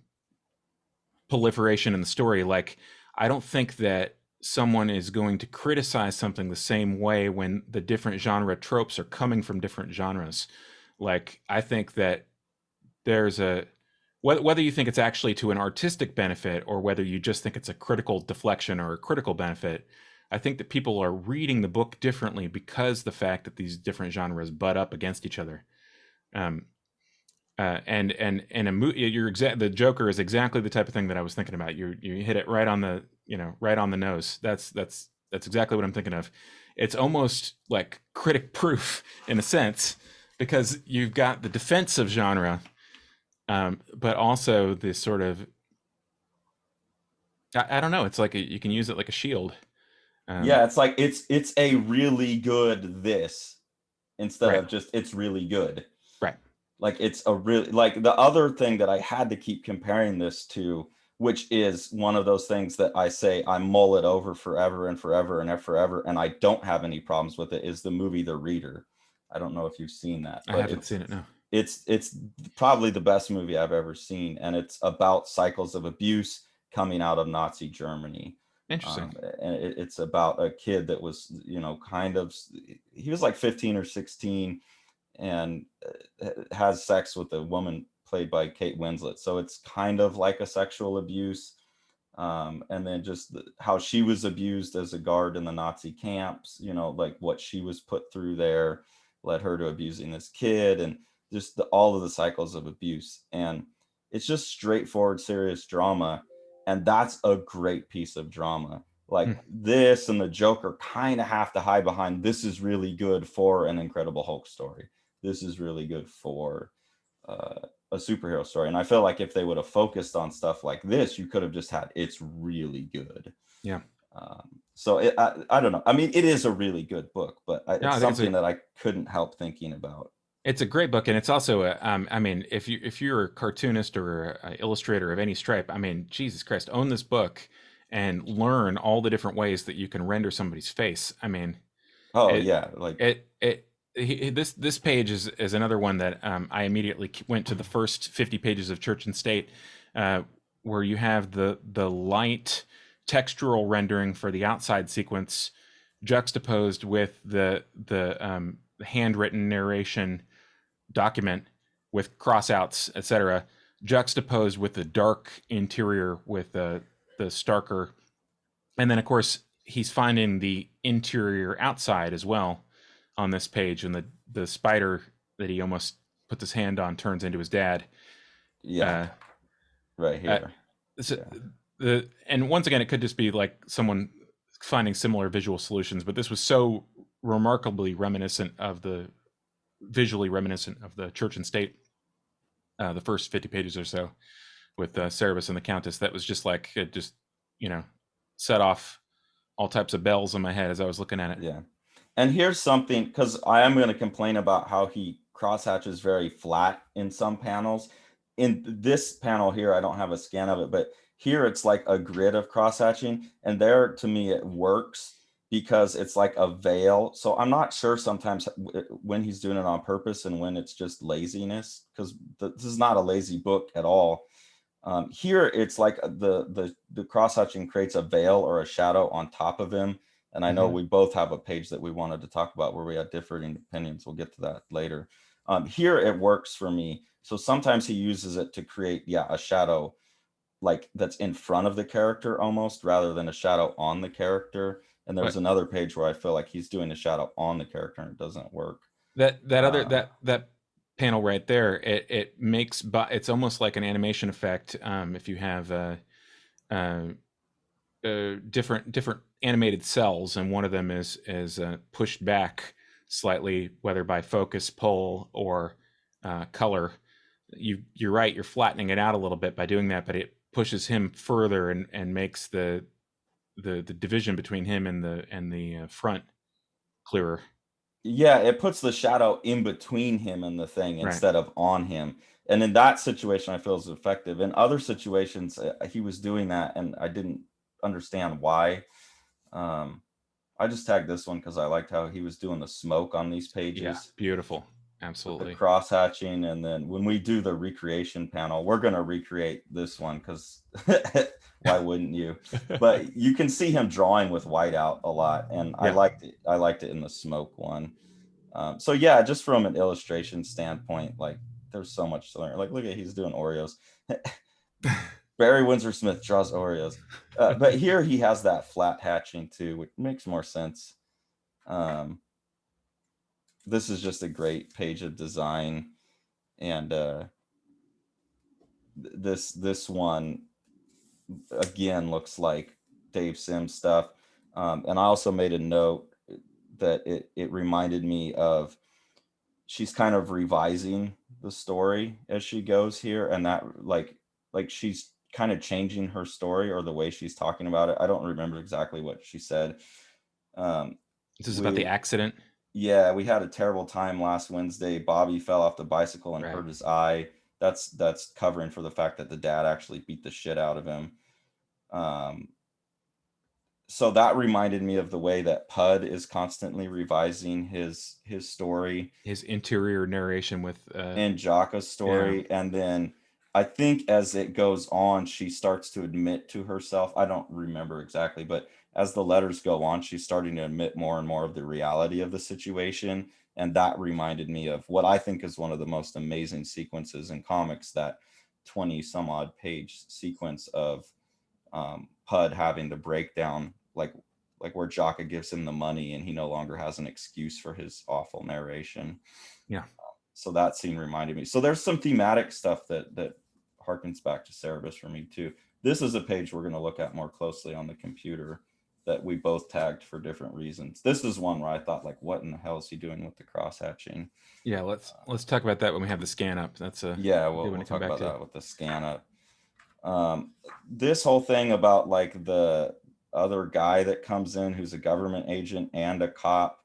proliferation in the story. Like, I don't think that someone is going to criticize something the same way when the different genre tropes are coming from different genres. Like, I think that there's a whether you think it's actually to an artistic benefit or whether you just think it's a critical deflection or a critical benefit, I think that people are reading the book differently because the fact that these different genres butt up against each other. Um, and the Joker is exactly the type of thing that I was thinking about. You hit it right on the right on the nose. That's exactly what I'm thinking of. It's almost like critic proof in a sense, because you've got the defensive genre, but also the sort of I don't know. It's like you can use it like a shield. Um, Yeah, it's like it's a really good this, instead right, of just it's really good. right. Like it's a really, like the other thing that I had to keep comparing this to, which is one of those things that I say I mull it over forever and forever and forever, and I don't have any problems with it, is the movie The Reader. I don't know if you've seen that, I but haven't seen it. No. it's probably the best movie I've ever seen, and it's about cycles of abuse coming out of Nazi Germany. Interesting. And it's about a kid that was, kind of, he was like 15 or 16, and has sex with a woman played by Kate Winslet. So it's kind of like a sexual abuse. And then just how she was abused as a guard in the Nazi camps, like what she was put through there led her to abusing this kid, and just all of the cycles of abuse. And it's just straightforward, serious drama. And that's a great piece of drama. Hmm. Like this and the Joker kind of have to hide behind, this is really good for an Incredible Hulk story. This is really good for uh, a superhero story. And I feel like if they would have focused on stuff like this, you could have just had it's really good. Yeah. So I don't know. I mean, it is a really good book, but No, it's I think something that I couldn't help thinking about. it's a great book, and it's also a. I mean, if you're a cartoonist or an illustrator of any stripe, I mean, Jesus Christ, own this book and learn all the different ways that you can render somebody's face. I mean, Oh it yeah, like this page is another one that I immediately went to the first 50 pages of Church and State, uh, where you have the light textural rendering for the outside sequence juxtaposed with the handwritten narration document with crossouts, etc., juxtaposed with the dark interior with the starker, and then of course he's finding the interior outside as well on this page, and the spider that he almost puts his hand on turns into his dad. Yeah, Uh, right uh, here. so Yeah. and once again, it could just be like someone finding similar visual solutions, but this was so remarkably reminiscent of the visually reminiscent of the Church and State, the first 50 pages or so with Cerebus and the Countess. That was just like it just set off all types of bells in my head as I was looking at it. Yeah. And here's something, because I am going to complain about how he crosshatches very flat in some panels. In this panel here, I don't have a scan of it, but here it's like a grid of crosshatching, and there to me it works because it's like a veil. So I'm not sure sometimes when he's doing it on purpose and when it's just laziness, because this is not a lazy book at all. Here it's like the crosshatching creates a veil or a shadow on top of him. And I know we both have a page that we wanted to talk about where we had differing opinions. We'll get to that later. Here it works for me. So sometimes he uses it to create, a shadow like that's in front of the character almost, rather than a shadow on the character. And there's another page where I feel like he's doing a shadow on the character and it doesn't work. That panel right there, it makes, it's almost like an animation effect. If you have uh, different animated cells, and one of them is pushed back slightly, whether by focus, pull, or color. You're right. You're flattening it out a little bit by doing that, but it pushes him further and makes the division between him and the front clearer. Yeah, it puts the shadow in between him and the thing Right. instead of on him. And in that situation, I feel is effective. In other situations, he was doing that, and I didn't understand why. Um, I just tagged this one because I liked how he was doing the smoke on these Yeah. pages Beautiful. with the Absolutely. cross hatching. And then when we do the recreation panel, we're going to recreate this one because why wouldn't you? But you can see him drawing with whiteout a lot, and I Yeah. liked it. I liked it in the smoke one. So yeah, just from an illustration standpoint, like there's so much to learn. Like look at he's doing Oreos. Barry Windsor-Smith draws Oreos, but here he has that flat hatching too, which makes more sense. This is just a great page of design, and this one again looks like Dave Sims stuff. And I also made a note that it reminded me of, she's kind of revising the story as she goes here, and that like she's kind of changing her story or the way she's talking about it. I don't remember exactly what she said. This is about the We accident. Yeah, we had a terrible time last Wednesday. Bobby fell off the bicycle and Right. hurt his eye. That's covering for the fact that the dad actually beat the shit out of him. Um, so that reminded me of the way that Pud is constantly revising his story His interior narration with and Jaka's yeah. story. And then I think as it goes on, she starts to admit to herself. I don't remember exactly, but as the letters go on, she's starting to admit more and more of the reality of the situation. And that reminded me of what I think is one of the most amazing sequences in comics, that 20 some odd page sequence of Pud having the breakdown, like where Jaka gives him the money and he no longer has an excuse for his awful narration. Yeah. So that scene reminded me. So there's some thematic stuff that harkens back to Cerebus for me too. This is a page we're going to look at more closely on the computer that we both tagged for different reasons. This is one where I thought, like, what in the hell is he doing with the cross hatching? Yeah, let's talk about that when we have the scan up. That's a Yeah, good one we'll to come talk back about to. that with the scan up. This whole thing about like the other guy that comes in who's a government agent and a cop,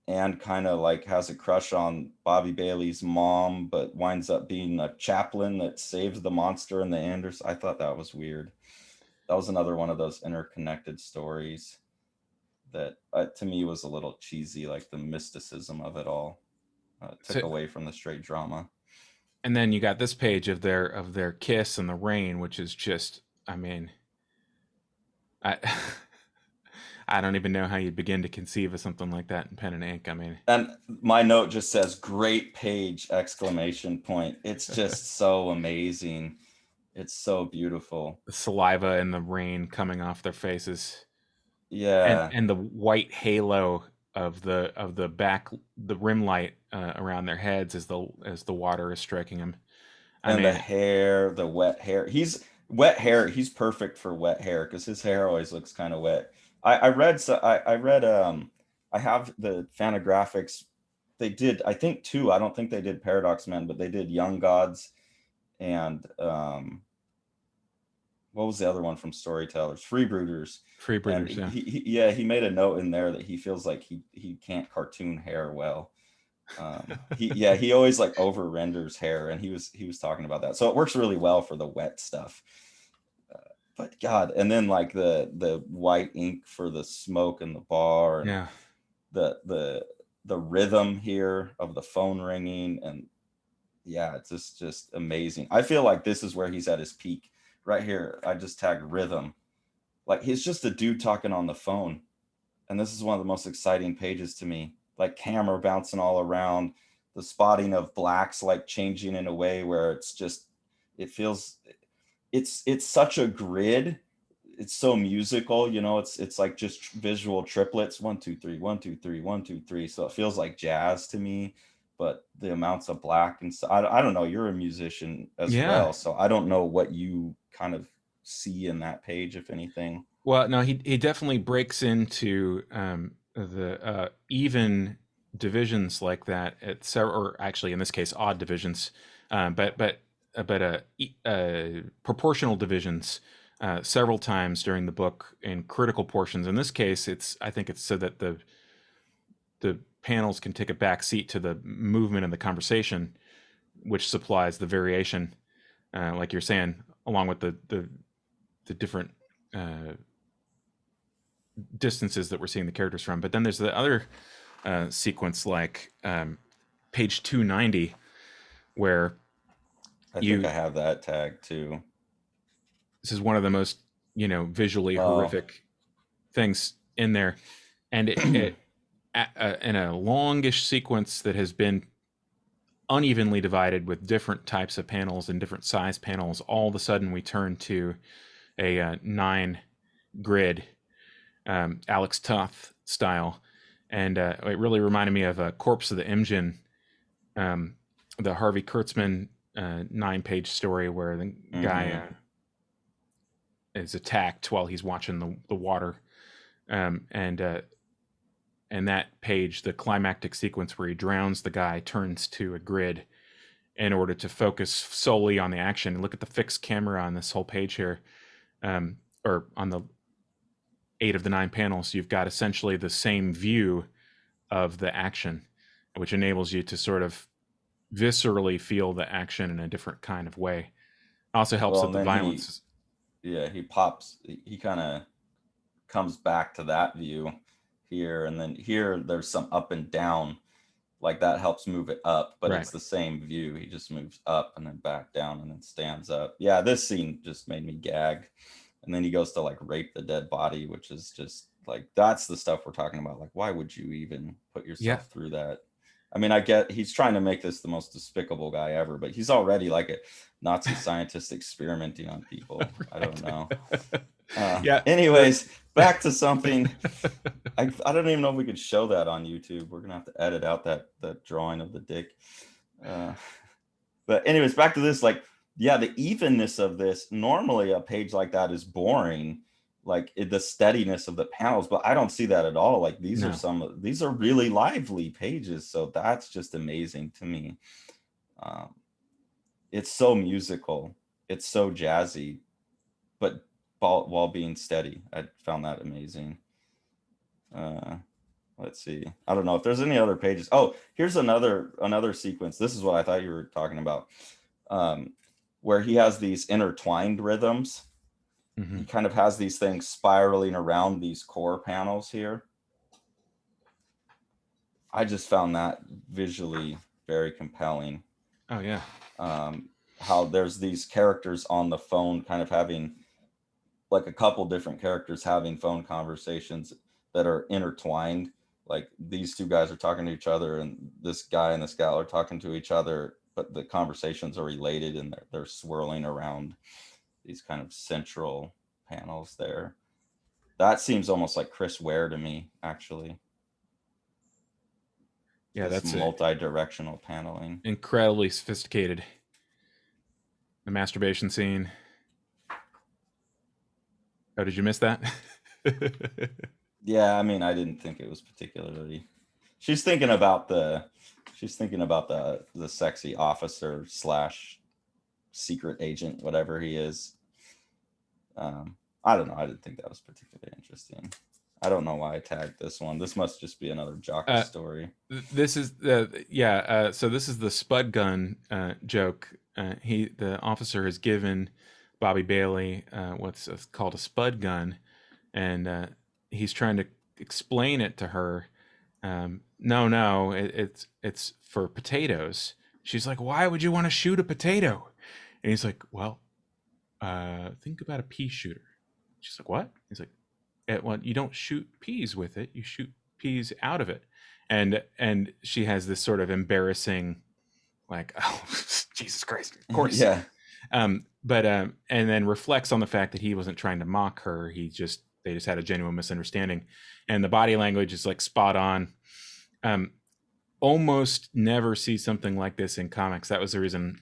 and kind of like has a crush on Bobby Bailey's mom, but winds up being a chaplain that saves the monster in the end. I thought that was weird. That was another one of those interconnected stories that to me was a little cheesy, like the mysticism of it all took So, away from the straight drama. and then you got this page of their kiss in the rain, which is just, I mean, I I don't even know how you'd begin to conceive of something like that in pen and ink. I mean, And my note just says "great page!" exclamation point. It's just so amazing. It's so beautiful. the saliva and the rain coming off their faces, Yeah. and the white halo of the back, the rim light around their heads as the water is striking them. I And the mean, hair, the wet hair. He's wet hair. He's perfect for wet hair because his hair always looks kind of wet. I read so I read I have the Fantagraphics. They did, I think, two. I don't think they did Paradox Men, but they did Young Gods and what was the other one from Storytellers? Freebrooders. And Freebreeders, yeah. yeah, he made a note in there that he feels like he can't cartoon hair well. He always like over renders hair, and he was talking about that, so it works really well for the wet stuff. But God, and then like the white ink for the smoke in the bar, and Yeah. the rhythm here of the phone ringing, and yeah, it's just amazing. I feel like this is where he's at his peak right here. I just tagged rhythm. Like he's just a dude talking on the phone, and this is one of the most exciting pages to me. Like camera bouncing all around, the spotting of blacks like changing in a way where it's just, it feels, it's such a grid. It's so musical, you know. It's like just visual triplets, 1 2 3 1 2 3 1 2 3. So it feels like jazz to me, but the amounts of black and so I don't know. You're a musician as Yeah. well, so I don't know what you kind of see in that page, if anything. Well, no, he definitely breaks into the even divisions like that at several, or actually in this case, odd divisions, but proportional divisions several times during the book in critical portions. In this case, I think it's so that the panels can take a back seat to the movement and the conversation, which supplies the variation, like you're saying, along with the different distances that we're seeing the characters from. But then there's the other sequence, like page 290, where I think you I have that tag too. this is one of the most visually Oh, horrific things in there, and it in a longish sequence that has been unevenly divided with different types of panels and different size panels. All of a sudden, we turn to a 9 grid, Alex Toth style, and it really reminded me of a Corpse of the Imjin, the Harvey Kurtzman 9-page story where the guy mm-hmm. is attacked while he's watching the water, and that page, the climactic sequence where he drowns the guy, turns to a grid in order to focus solely on the action. And look at the fixed camera on this whole page here, or on the 8 of the 9 panels. You've got essentially the same view of the action, which enables you to sort of viscerally feel the action in a different kind of way. Also helps Well, that and the then violence. he pops, he kind of comes back to that view here, and then here there's some up and down, like that helps move it up, but Right. it's the same view. He just moves up and then back down and then stands up. Yeah, this scene just made me gag. And then he goes to like rape the dead body, which is just like, that's the stuff we're talking about. Like, why would you even put Yeah. yourself through that? I mean, I get he's trying to make this the most despicable guy ever, but he's already like a Nazi scientist experimenting on people. I don't know. Yeah. Anyways, back to something. I don't even know if we could show that on YouTube. We're gonna have to edit out that drawing of the dick. But anyways, back to this. Like, yeah, the evenness of this. Normally, a page like that is boring, like the steadiness of the panels. But I don't see that at all. Like these are really lively pages. So that's just amazing to me. It's so musical. It's so jazzy, but while being steady. I found that amazing. Let's see. I don't know if there's any other pages. Oh, here's another sequence. This is what I thought you were talking about, where he has these intertwined rhythms. Mm-hmm. He kind of has these things spiraling around these core panels here. I just found that visually very compelling. Oh yeah. How there's these characters on the phone kind of having like a couple different characters having phone conversations, that are intertwined. Like these two guys are talking to each other, and this guy and this gal are talking to each other, but the conversations are related, and they're swirling around these kind of central panels there. That seems almost like Chris Ware to me, actually. Yeah, This that's a multi-directional paneling. incredibly sophisticated. The masturbation scene. Oh, did you miss that? Yeah, I mean, I didn't think it was particularly. She's thinking about the sexy officer slash secret agent, whatever he is. I don't know. I didn't think that was particularly interesting. I don't know why I tagged this one. This must just be another Jockus story. This is so this is the spud gun joke. The officer has given Bobby Bailey what's called a spud gun, and he's trying to explain it to her. No, it's for potatoes. She's like, why would you want to shoot a potato? And he's like, well, think about a pea shooter. She's like, what? He's like, well, you don't shoot peas with it. You shoot peas out of it. And she has this sort of embarrassing, like, oh, Jesus Christ, of course. Yeah. But and then reflects on the fact that he wasn't trying to mock her. They just had a genuine misunderstanding, and the body language is like spot on. Almost never see something like this in comics. That was the reason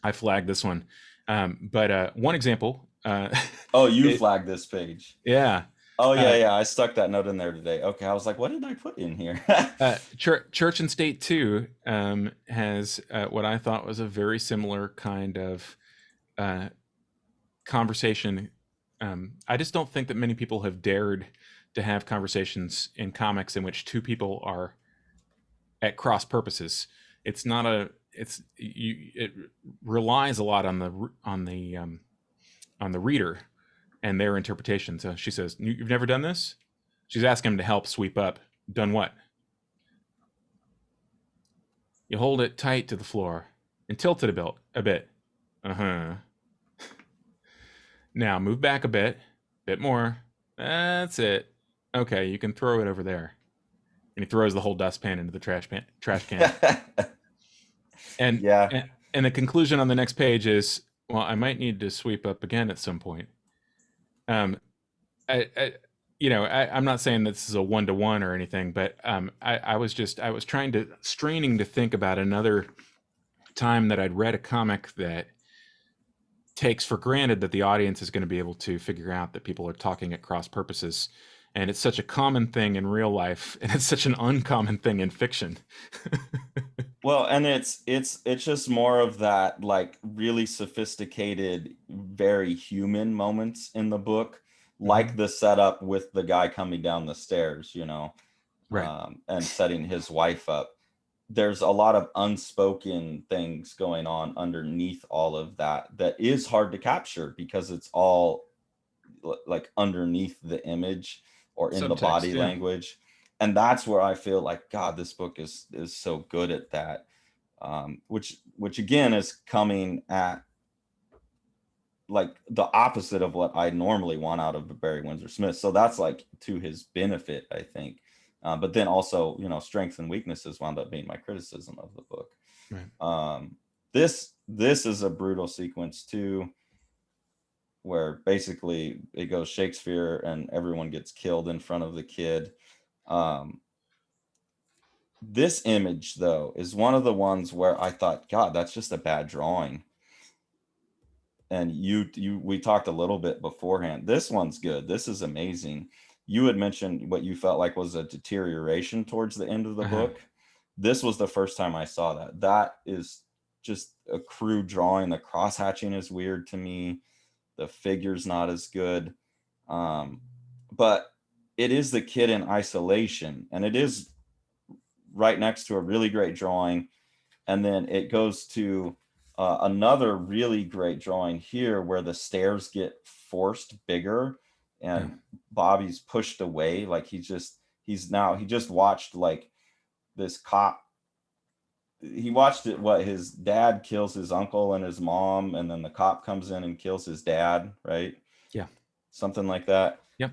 I flagged this one. But one example. Oh, you flagged this page. Yeah. Oh yeah. I stuck that note in there today. Okay, I was like, what did I put in here? Church and State 2 has what I thought was a very similar kind of conversation. I just don't think that many people have dared to have conversations in comics in which two people are at cross purposes. It's not a. It relies a lot on the reader and their interpretation. So she says, "You've never done this?" She's asking him to help sweep up. Done what? You hold it tight to the floor and tilt it a bit. Uh-huh. Now move back a bit more. That's it. Okay, you can throw it over there. And he throws the whole dustpan into the trash can. And yeah. And the conclusion on the next page is, well, I might need to sweep up again at some point. I'm not saying this is a 1-to-1 or anything, but I was straining to think about another time that I'd read a comic that takes for granted that the audience is going to be able to figure out that people are talking at cross purposes. And it's such a common thing in real life, and it's such an uncommon thing in fiction. Well, and it's just more of that, like, really sophisticated, very human moments in the book, like the setup with the guy coming down the stairs, right, and setting his wife up. There's a lot of unspoken things going on underneath all of that is hard to capture because it's all like underneath the image or in the body language. And that's where I feel like, God, this book is so good at that. Which again is coming at like the opposite of what I normally want out of Barry Windsor-Smith. So that's like to his benefit, I think. But then also, strengths and weaknesses wound up being my criticism of the book. Right. This is a brutal sequence too, where basically it goes Shakespeare and everyone gets killed in front of the kid. This image, though, is one of the ones where I thought, God, that's just a bad drawing. And we talked a little bit beforehand. This one's good. This is amazing. You had mentioned what you felt like was a deterioration towards the end of the book. This was the first time I saw that. That is just a crude drawing. The cross hatching is weird to me. The figure's not as good. But it is the kid in isolation, and it is right next to a really great drawing. And then it goes to another really great drawing here where the stairs get forced bigger and Bobby's pushed away. Like he just watched like this cop. He watched it. What, his dad kills his uncle and his mom, and then the cop comes in and kills his dad. Right. Yeah. Something like that. Yep.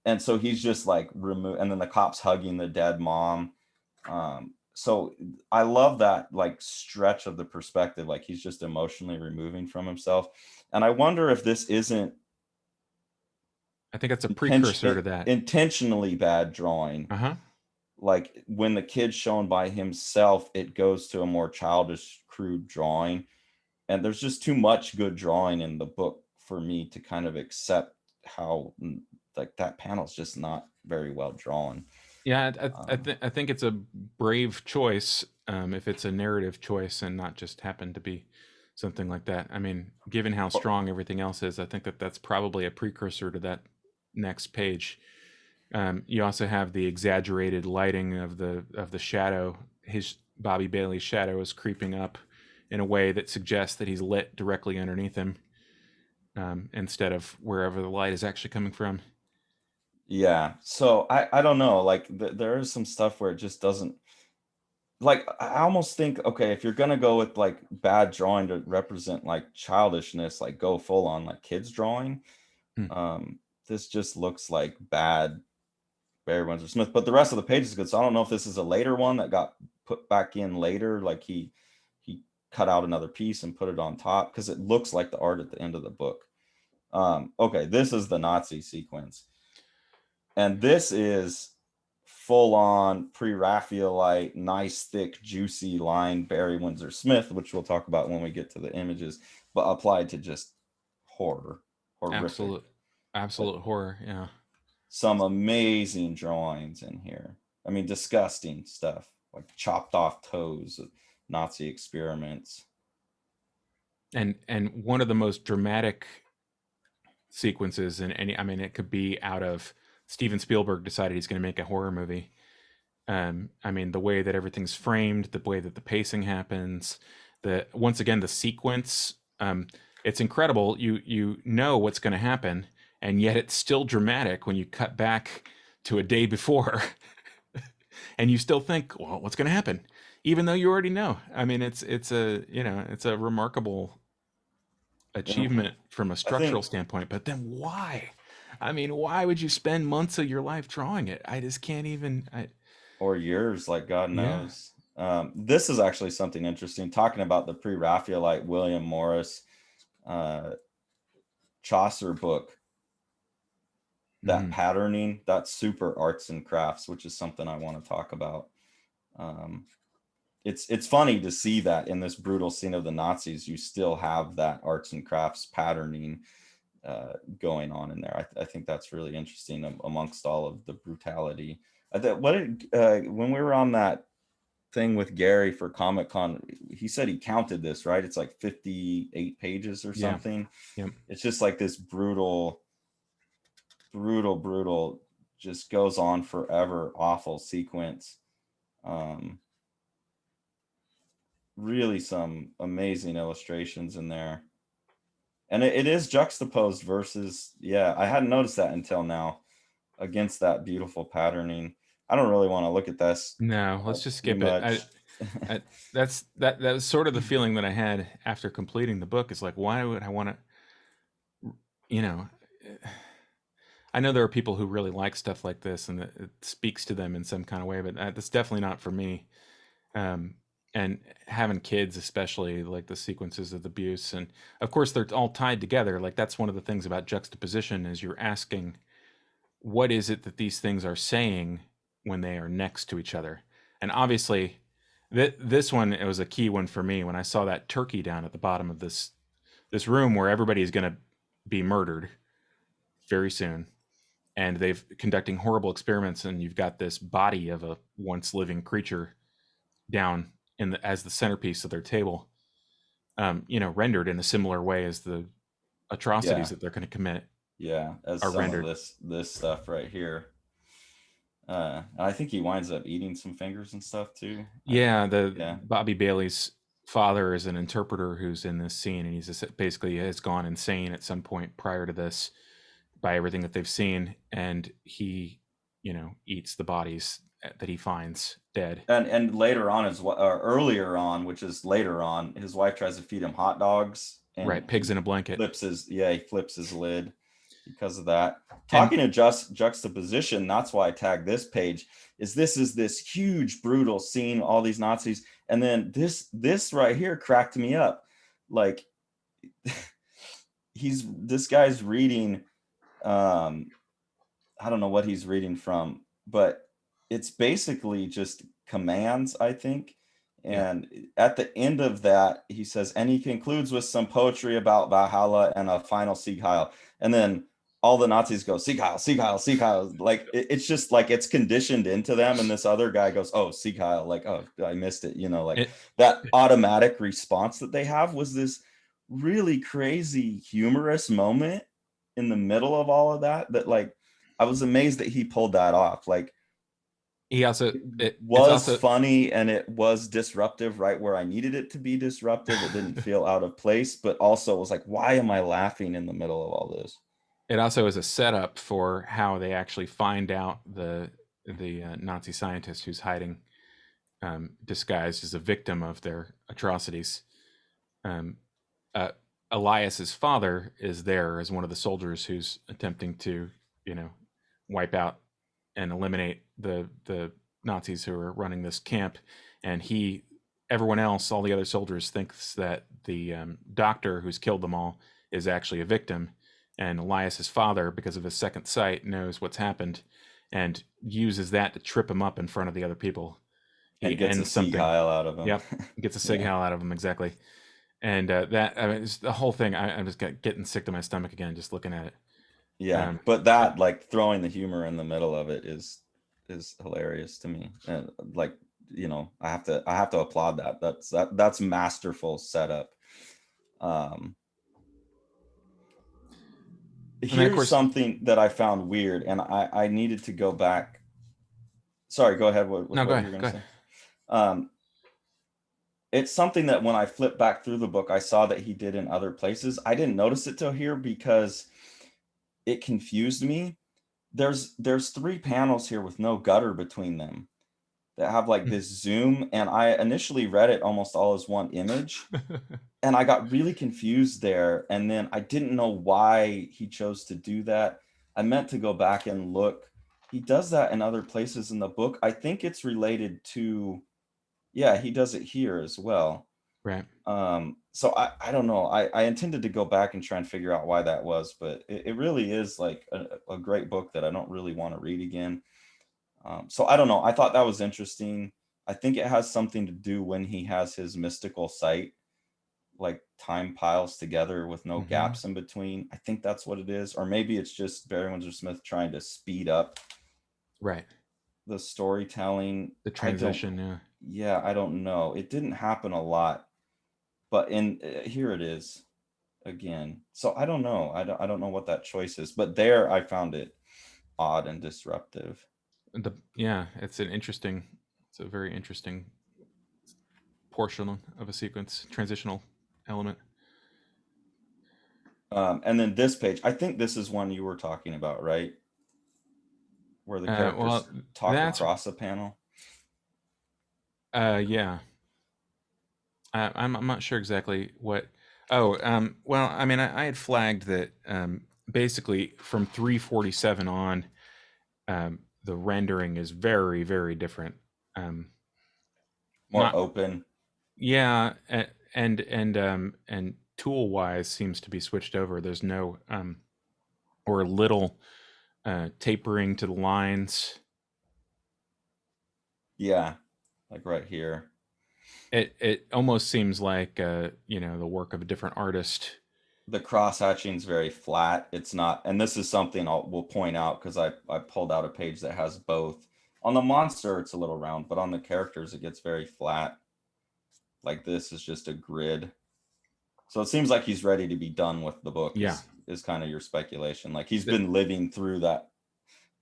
and so he's just like removed, and then the cops hugging the dead mom. So I love that like stretch of the perspective, like he's just emotionally removing from himself. And I wonder if this isn't I think it's a precursor to that. intentionally bad drawing. Uh-huh. Like when the kid's shown by himself, it goes to a more childish, crude drawing. And there's just too much good drawing in the book for me to kind of accept how like that panel's just not very well drawn. Yeah, Um, I think it's a brave choice, if it's a narrative choice and not just happen to be something like that. I mean, given how strong everything else is, I think that that's probably a precursor to that next page. You also have the exaggerated lighting of the shadow. His Bobby Bailey's shadow is creeping up in a way that suggests that he's lit directly underneath him, instead of wherever the light is actually coming from. yeah. So I don't know. Like there is some stuff where it just doesn't, like I almost think, okay, if you're gonna go with like bad drawing to represent like childishness, like go full on like kids drawing. Hmm. Um, this just looks like bad Barry Windsor-Smith, but the rest of the page is good. So I don't know if this is a later one that got put back in later, like he cut out another piece and put it on top, because it looks like the art at the end of the book. Okay, this is the Nazi sequence, and this is full on pre-Raphaelite, nice, thick, juicy line Barry Windsor-Smith, which we'll talk about when we get to the images, but applied to just horror, horrific. Absolute, Like absolute horror. Yeah. some amazing drawings in here. I mean, disgusting stuff like chopped off toes, Nazi experiments. And one of the most dramatic sequences in any, I mean, it could be out of Steven Spielberg decided he's going to make a horror movie. I mean, the way that everything's framed, the way that the pacing happens, the once again the sequence, it's incredible. You know what's going to happen, and yet it's still dramatic when you cut back to a day before, and you still think, well, what's going to happen, even though you already know. I mean, it's a, you know, it's a remarkable And achievement from a I structural think, standpoint. But then why? I mean, why would you spend months of your life drawing it? I just can't even. or years, like God Yeah. knows. This is actually something interesting. Talking about the pre-Raphaelite William Morris uh, Chaucer book, that Mhm. patterning, that's super arts and crafts, which is something I want to talk about. Um, it's funny to see that in this brutal scene of the Nazis, you still have that arts and crafts patterning going on in there. I think that's really interesting amongst all of the brutality. What did when we were on that thing with Gary for Comic Con, he said he counted this, right? It's like 58 pages or Yeah. something. Yep. It's just like this brutal, brutal, just goes on forever, awful sequence. Um, really some amazing illustrations in there. And it is juxtaposed versus, yeah, I hadn't noticed that until now, against that beautiful patterning. I don't really want to look at this No, let's just too skip it. much. I that was sort of the feeling that I had after completing the book. Is like, why would I want to? You know, I know there are people who really like stuff like this, and it speaks to them in some kind of way. But that's definitely not for me. Um, and having kids, especially, like the sequences of abuse, and of course they're all tied together. Like that's one of the things about juxtaposition is you're asking, what is it that these things are saying when they are next to each other? And obviously, this one, it was a key one for me when I saw that turkey down at the bottom of this room where everybody is going to be murdered very soon, and they've conducting horrible experiments, and you've got this body of a once living creature down in the as the centerpiece of their table, you know, rendered in a similar way as the atrocities Yeah, that they're going to commit yeah, as are some of rendered. this stuff right here. And I think he winds up eating some fingers and stuff too. Yeah, the Yeah. Bobby Bailey's father is an interpreter who's in this scene, and he's just basically has gone insane at some point prior to this by everything that they've seen, and he, you know, eats the bodies that he finds dead. And later on, or earlier on, which is later on, his wife tries to feed him hot dogs, and Right, pigs in a blanket. he flips his lid. because of that. And Talking to juxtaposition, that's why I tagged this page. This is this huge brutal scene, all these Nazis, and then this right here cracked me up. Like this guy's reading, I don't know what he's reading from, but it's basically just commands, I think. yeah, And at the end of that, he says, and he concludes with some poetry about Valhalla and a final Sieg Heil. And then all the Nazis go, Sieg Heil, Sieg Heil, Sieg Heil. Like, it's just like it's conditioned into them. And this other guy goes, oh, Sieg Heil. Like, oh, I missed it. You know, like it, that automatic response that they have was this really crazy, humorous moment in the middle of all of that, that like, I was amazed that he pulled that off. Like, he also it it's was also funny and it was disruptive right where I needed it to be disruptive. It didn't feel out of place, but also it was like, why am I laughing in the middle of all this? it also is a setup for how they actually find out the Nazi scientist who's hiding, disguised as a victim of their atrocities. Um, uh, Elias's father is there as one of the soldiers who's attempting to, you know, wipe out and eliminate the Nazis who are running this camp, and everyone else, all the other soldiers, thinks that the doctor who's killed them all is actually a victim, and Elias's father, because of his second sight, knows what's happened, and uses that to trip him up in front of the other people. And He gets a ends Sieg something. Heil out of him. Yep, gets a sig Yeah. howl out of him exactly, and that I mean, it's the whole thing. I'm just getting sick to my stomach again just looking at it. Yeah. Um, But but that, like, throwing the humor in the middle of it is hilarious to me. And like, I have to applaud that. That's masterful setup. Um and then of Here's course, something that I found weird, and I needed to go back. Sorry, go ahead with no, go what you ahead, were going go to ahead. say. Um, it's something that when I flipped back through the book, I saw that he did in other places. I didn't notice it till here because it confused me. There's three panels here with no gutter between them that have like this zoom, and I initially read it almost all as one image, and I got really confused there. And then I didn't know why he chose to do that. I meant to go back and look. He does that in other places in the book. I think it's related to, yeah, he does it here as well. Right. So I don't know. I intended to go back and try and figure out why that was, but it really is like a great book that I don't really want to read again. So I don't know. I thought that was interesting. I think it has something to do when he has his mystical sight, like time piles together with no Hmm. gaps in between. I think that's what it is. Or maybe it's just Barry Windsor-Smith trying to speed up Right. the storytelling. The I don't, transition. Yeah. yeah, I don't know. It didn't happen a lot, but in here it is again. So I don't know. I don't know what that choice is, but there I found it odd and disruptive. Yeah, it's an interesting. It's a very interesting portion of a sequence, transitional element. And then this page, I think this is one you were talking about, right? Where the Well, characters talk that's across a panel. yeah. I'm not sure exactly what. Oh, well, I mean, I had flagged that basically from 347 on, the rendering is very, very different. Um, More not open. Yeah, and tool wise seems to be switched over. There's no or little tapering to the lines. Yeah, like right here. It almost seems like the work of a different artist. The cross hatching is very flat. It's not, and this is something we'll point out because I pulled out a page that has both. On the monster, it's a little round, but on the characters, it gets very flat. Like this is just a grid. So it seems like he's ready to be done with the book. Yeah, Is kind of your speculation. Like he's th- been living through that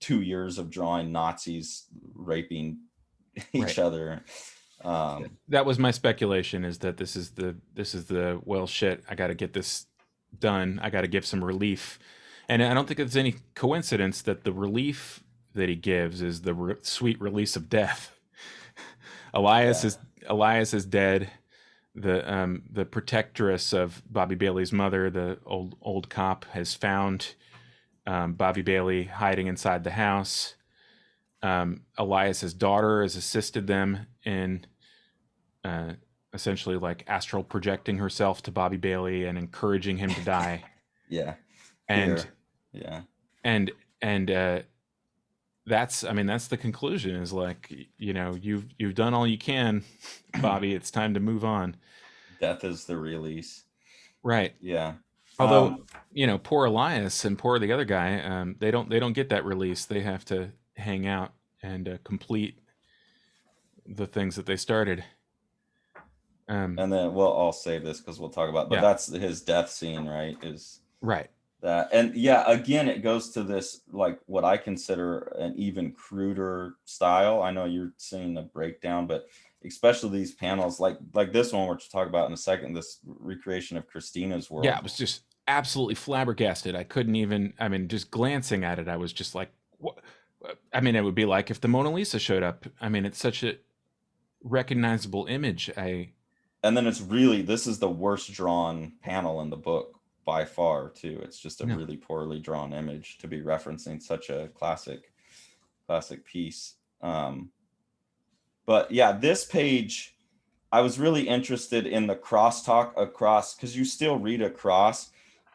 2 years of drawing Nazis raping each right. other. That was my speculation. Is that this is the well shit. I got to get this done. I got to give some relief, and I don't think it's any coincidence that the relief that he gives is the sweet release of death. Elias Yeah. is Elias is dead. The protectress of Bobby Bailey's mother, the old cop, has found Bobby Bailey hiding inside the house. Elias's daughter has assisted them in uh, essentially like astral projecting herself to Bobby Bailey and encouraging him to die. Yeah. And Here. Yeah. and and that's, I mean, that's the conclusion, is like, you've done all you can, Bobby. It's time to move on. Death is the release. Right. Yeah. Although, poor Elias and poor the other guy, they don't get that release. They have to hang out and complete the things that they started. And then I'll save this because we'll talk about, but Yeah. that's his death scene, right? Is Right. that, and yeah, again, it goes to this, like what I consider an even cruder style. I know you're seeing the breakdown, but especially these panels, like this one, which we'll talk about in a second, this recreation of Christina's Yeah, world. it was just absolutely flabbergasted. I couldn't even, I mean, just glancing at it, I was just like, what? I mean, it would be like if the Mona Lisa showed up. I mean, it's such a recognizable image. And then this is the worst drawn panel in the book by far too. It's just a No. really poorly drawn image to be referencing such a classic piece. But yeah, this page, I was really interested in the crosstalk across, because you still read across,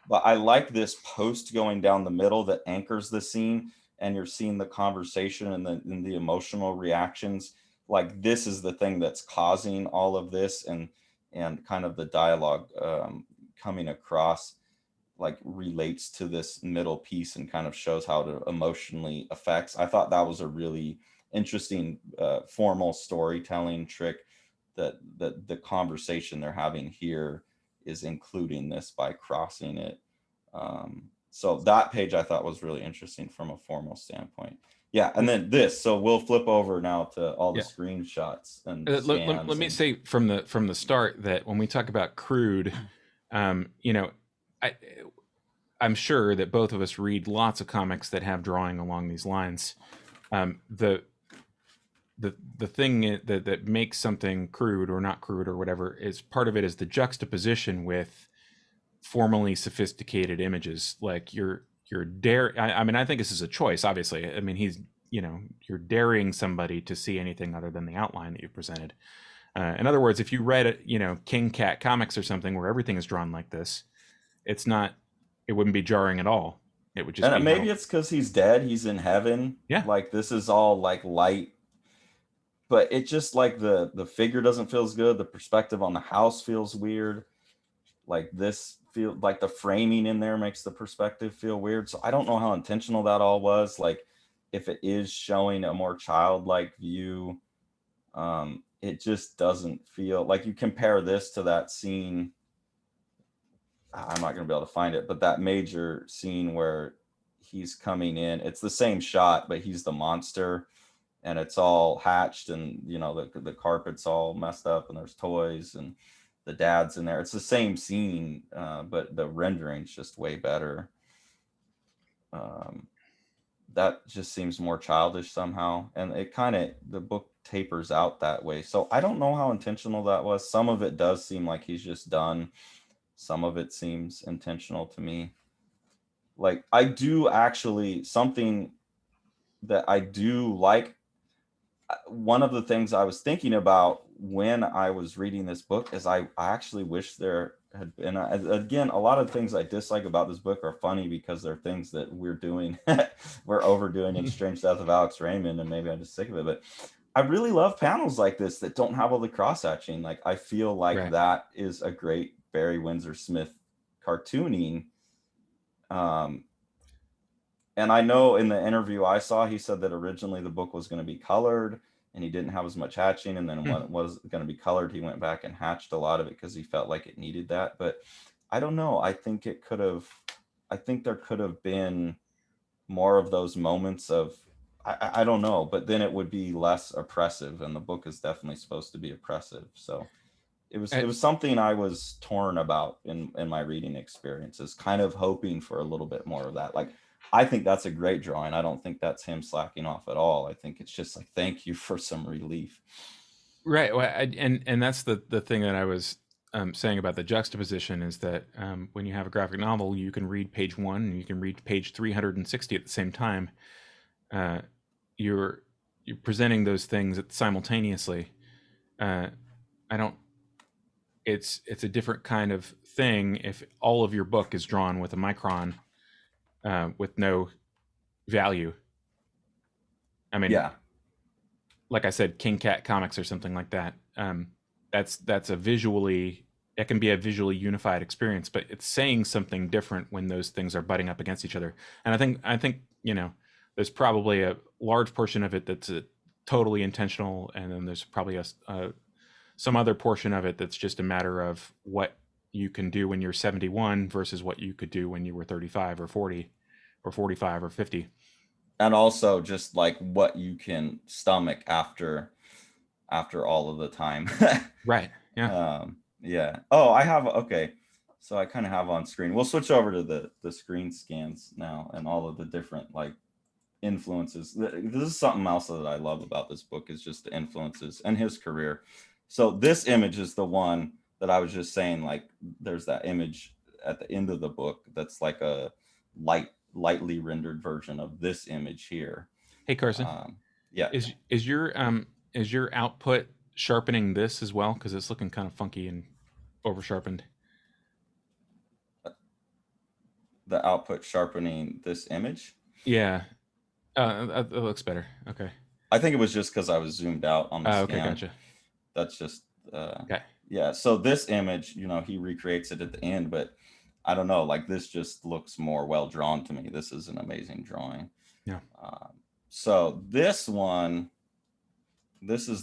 but I like this post going down the middle that anchors the scene, and you're seeing the conversation and the emotional reactions. Like this is the thing that's causing all of this, and kind of the dialogue coming across like relates to this middle piece and kind of shows how it emotionally affects. I thought that was a really interesting formal storytelling trick, that the conversation they're having here is including this by crossing it. So that page I thought was really interesting from a formal standpoint. Yeah, and then this. So we'll flip over now to all the Yeah. screenshots and Let scans. me And say from the start that when we talk about crude, you know, I I'm sure that both of us read lots of comics that have drawing along these lines. The the thing that makes something crude or not crude or whatever is part of it is the juxtaposition with formally sophisticated images. Like you're dare. I mean, I think this is a choice. Obviously, I mean, you're daring somebody to see anything other than the outline that you presented. In other words, if you read King Cat comics or something where everything is drawn like this, it's not. It wouldn't be jarring at all. It would just be maybe how. it's because he's dead, he's in heaven. Yeah. Like this is all like light, but it just like the figure doesn't feel as good. The perspective on the house feels weird. Like this feel like the framing in there makes the perspective feel weird. So I don't know how intentional that all was. Like if it is showing a more childlike view, it just doesn't feel like, you compare this to that scene. I'm not going to be able to find it, but that major scene where he's coming in, it's the same shot, but he's the monster, and it's all hatched, and the carpet's all messed up, and there's toys, and the dad's in there. It's the same scene, but the rendering's just way better. That just seems more childish somehow, and the book tapers out that way. So I don't know how intentional that was. Some of it does seem like he's just done. Some of it seems intentional to me. Like I do actually, something that I do like, one of the things I was thinking about when I was reading this book is I actually wish there had been, again, a lot of things I dislike about this book are funny because they're things that we're doing, we're overdoing in Strange Death of Alex Raymond, and maybe I'm just sick of it. But I really love panels like this that don't have all the cross hatching. Like I feel like Right. that is a great Barry Windsor-Smith cartooning. And I know in the interview I saw, he said that originally the book was going to be colored and he didn't have as much hatching. And then when it was going to be colored, he went back and hatched a lot of it because he felt like it needed that. But I don't know. I think there could have been more of those moments of, I don't know, but then it would be less oppressive. And the book is definitely supposed to be oppressive. So it Uh, was something I was torn about in my reading experiences, kind of hoping for a little bit more of that. Like, I think that's a great drawing. I don't think that's him slacking off at all. I think it's just like, thank you for some relief. right. Well, and that's the thing that I was saying about the juxtaposition is that when you have a graphic novel, you can read page 1 and you can read page 360 at the same time. Uh, you're you're presenting those things simultaneously. I don't. It's a different kind of thing if all of your book is drawn with a micron with no value. I mean, Yeah. like I said, King Cat Comics or something like that. That's a visually, it can be a visually unified experience, but it's saying something different when those things are butting up against each other. And I think there's probably a large portion of it that's totally intentional, and then there's probably some other portion of it that's just a matter of what you can do when you're 71 versus what you could do when you were 35 or 40 or 45 or 50. And also just like what you can stomach after all of the time. Right. Yeah. Yeah. Oh, I have, okay. So I kind of have on screen. We'll switch over to the screen scans now and all of the different like influences. This is something else that I love about this book, is just the influences and his career. So this image is the one that I was just saying, like there's that image at the end of the book that's like a lightly rendered version of this image here. Hey, Carson, Yeah. is your output sharpening this as well? Because it's looking kind of funky and over sharpened. The output sharpening this image. Yeah, it looks better. Okay. I think it was just because I was zoomed out on the Okay, scan. gotcha. That's just Okay. yeah. So this image, he recreates it at the end, but I don't know, like this just looks more well drawn to me. This is an amazing drawing. Yeah. So this is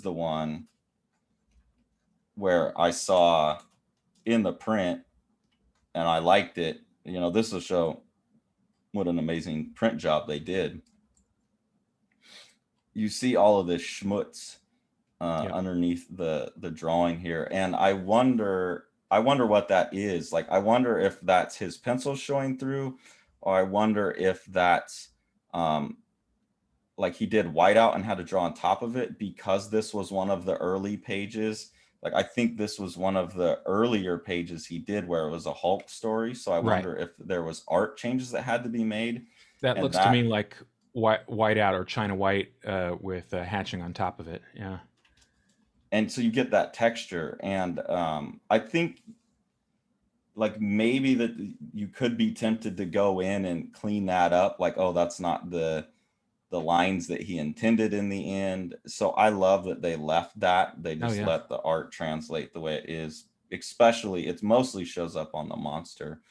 the one where I saw in the print and I liked it. This will show what an amazing print job they did. You see all of this schmutz Yep. underneath the drawing here, and I wonder what that is. Like, I wonder if that's his pencil showing through, or I wonder if that's like he did whiteout and had to draw on top of it, because this was one of the early pages. Like, I think this was one of the earlier pages he did where it was a Hulk story. So I Right. wonder if there was art changes that had to be made. That And looks to me that, like white out or China white with hatching on top of it. Yeah. and so you get that texture. And I think like maybe that you could be tempted to go in and clean that up. Like, oh, that's not the lines that he intended in the end. So I love that they left that. They just Yeah. let the art translate the way it is. Especially, it mostly shows up on the monster.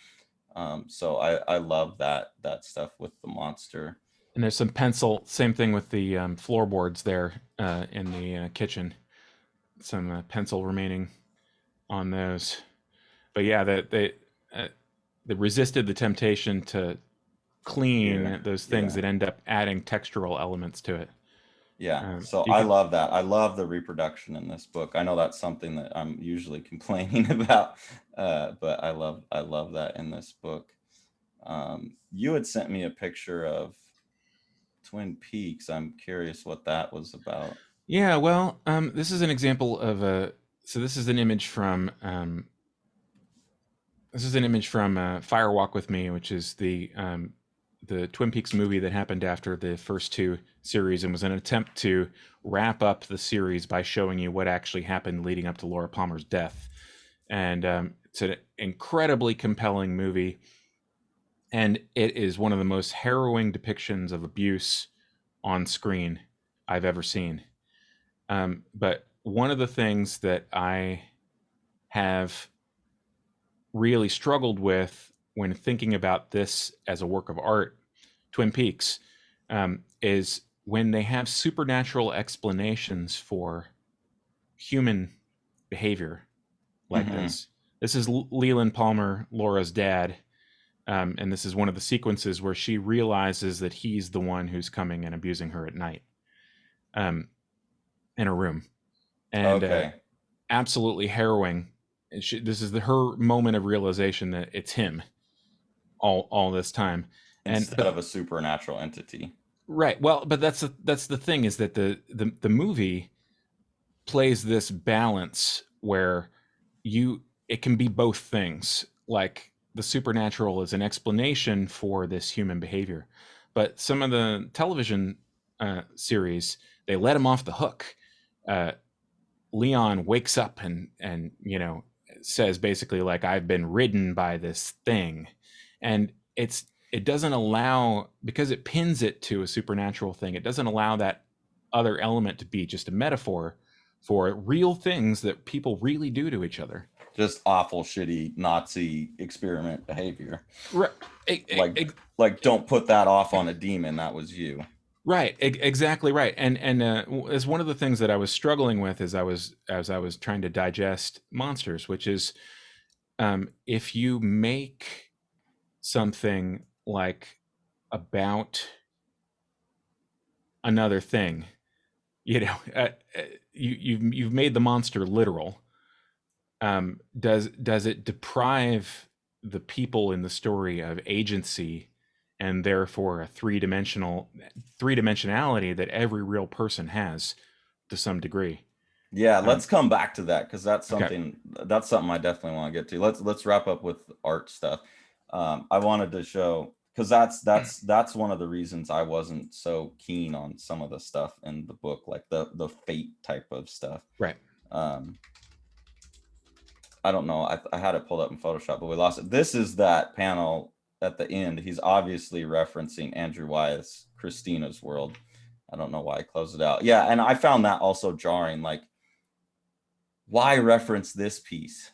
So I love that stuff with the monster. And there's some pencil. Same thing with the floorboards there in the kitchen. Some pencil remaining on those. But yeah, they resisted the temptation to clean Here, those things yeah. that end up adding textural elements to it. Yeah, so You I could, love that. I love the reproduction in this book. I know that's something that I'm usually complaining about, but I love that in this book. You had sent me a picture of Twin Peaks. I'm curious what that was about. yeah. Well, this is an example of a. So this is an image from Fire Walk with Me, which is the Twin Peaks movie that happened after the first two series, and was an attempt to wrap up the series by showing you what actually happened leading up to Laura Palmer's death. And it's an incredibly compelling movie, and it is one of the most harrowing depictions of abuse on screen I've ever seen. But one of the things that I have really struggled with when thinking about this as a work of art, Twin Peaks, is when they have supernatural explanations for human behavior like Mm-hmm. this. This is Leland Palmer, Laura's dad, and this is one of the sequences where she realizes that he's the one who's coming and abusing her at night um, in her room. And Okay. absolutely harrowing. And this is her moment of realization that it's him all this time. And Instead but of a supernatural entity. right, well, but that's the thing, is that the movie plays this balance where you it can be both things. Like the supernatural is an explanation for this human behavior, but some of the television series, they let him off the hook. Uh, Leon wakes up and says basically like, I've been ridden by this thing, and it doesn't allow, because it pins it to a supernatural thing. It doesn't allow that other element to be just a metaphor for real things that people really do to each other. Just awful, shitty Nazi experiment behavior. Right. Like don't put that off on a demon. That was you. Right, exactly right, and as one of the things that I was struggling with as I was trying to digest monsters, which is if you make something like about another thing, you've made the monster literal. Does it deprive the people in the story of agency, and therefore a three dimensionality that every real person has to some degree? Yeah, Um, let's come back to that because okay, that's something I definitely want to get to. Let's wrap up with art stuff. I wanted to show because that's one of the reasons I wasn't so keen on some of the stuff in the book, like the fate type of stuff. right. Um, I don't know. I had it pulled up in Photoshop, but we lost it. This is that panel at the end. He's obviously referencing Andrew Wyeth's Christina's World. I don't know why I closed it out. Yeah, and I found that also jarring. Like, why reference this piece?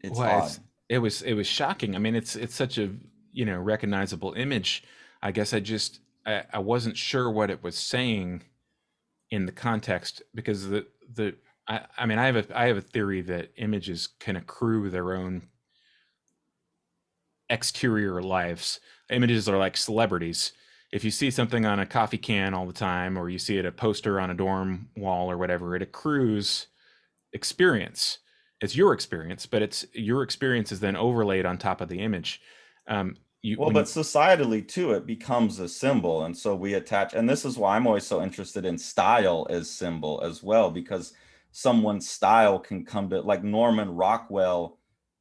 It's Well, odd. it was shocking. I mean, it's such a recognizable image. I guess I wasn't sure what it was saying in the context, because I mean, I have a theory that images can accrue their own exterior lives. Images are like celebrities. If you see something on a coffee can all the time, or you see it a poster on a dorm wall or whatever, it accrues experience. It's your experience, but it's your experience is then overlaid on top of the image. You Well, when but you societally too, it becomes a symbol. And so we attach, and this is why I'm always so interested in style as symbol as well, because someone's style can come to, like Norman Rockwell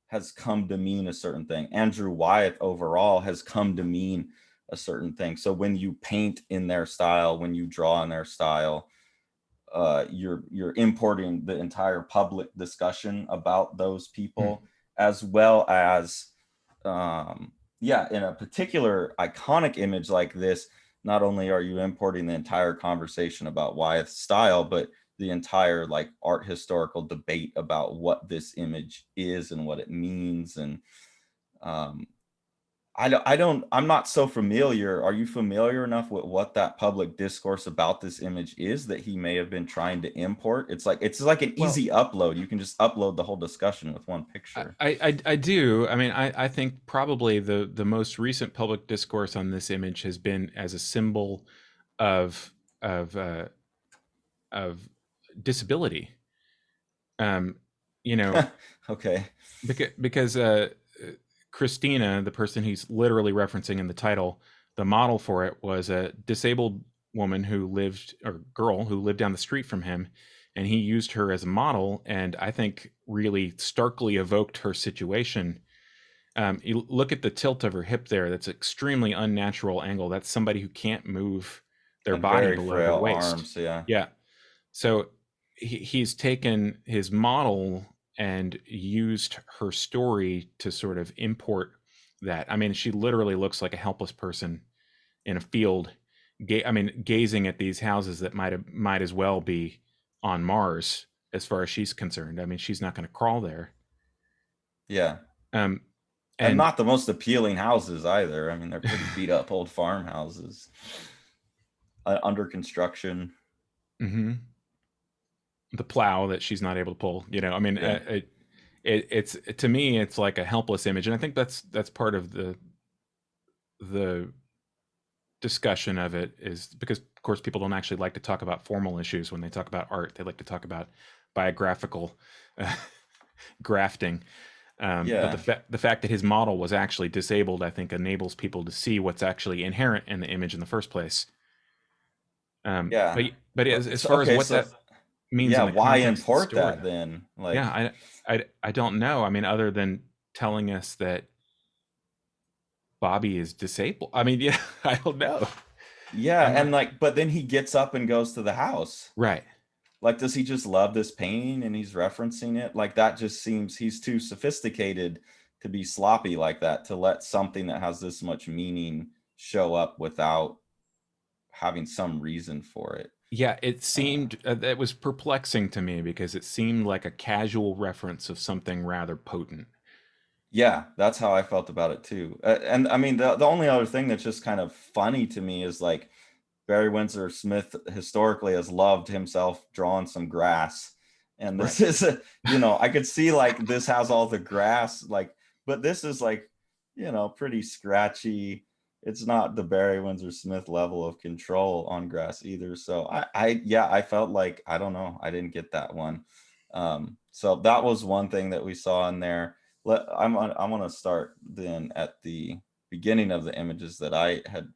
has come to mean a certain thing. Andrew Wyeth overall has come to mean a certain thing. So when you paint in their style, when you draw in their style, you're importing the entire public discussion about those hmm, people, as well as yeah, in a particular iconic image like this, not only are you importing the entire conversation about Wyeth's style, but the entire like art historical debate about what this image is and what it means. And um, I'm not so familiar. Are you familiar enough with what that public discourse about this image is that he may have been trying to import? It's like an well, easy upload. You can just upload the whole discussion with one picture. I do. I mean, I think probably the most recent public discourse on this image has been as a symbol of of uh, of disability. Um, you know, Okay. because Christina, the person he's literally referencing in the title, the model for it was a disabled woman who lived, or girl who lived down the street from him, and he used her as a model, and I think really starkly evoked her situation. You look at the tilt of her hip there; that's extremely unnatural angle. That's somebody who can't move their And body very below the frail waist. arms. Yeah. Yeah, so he's taken his model and used her story to sort of import that. I mean, she literally looks like a helpless person in a field. I mean, gazing at these houses that might as well be on Mars, as far as she's concerned. I mean, she's not going to crawl there. Yeah. Um, And and not the most appealing houses either. I mean, they're pretty beat up old farmhouses under construction. mhm, the plow that she's not able to pull. I mean, Yeah. it's to me, it's like a helpless image, and I think that's part of the discussion of it, is because of course people don't actually like to talk about formal issues when they talk about art. They like to talk about biographical uh, grafting. But Yeah. the fact that his model was actually disabled, I think, enables people to see what's actually inherent in the image in the first place. Yeah. But But as so, far as okay. what So, that means Yeah, in the why context of the import story. that then? Yeah, Like, I don't know. I mean, other than telling us that Bobby is disabled. I mean, yeah, I don't know. yeah, I'm and not like, but then he gets up and goes to the house. right. Like, does he just love this painting and he's referencing it? Like, that just seems he's too sophisticated to be sloppy like that, to let something that has this much meaning show up without having some reason for it. Yeah, it Uh, seemed that was perplexing to me because it seemed like a casual reference of something rather potent. yeah, that's how I felt about it too. And I mean, the only other thing that's just kind of funny to me is like Barry Windsor-Smith historically has loved himself drawing some grass. And Right. this is a, I could see like this has all the grass, like, but this is like, pretty scratchy. It's not the Barry Windsor-Smith level of control on grass either. So yeah, I felt like, I don't know, I didn't get that one. So that was one thing that we saw in there. I'm going to start then at the beginning of the images that I had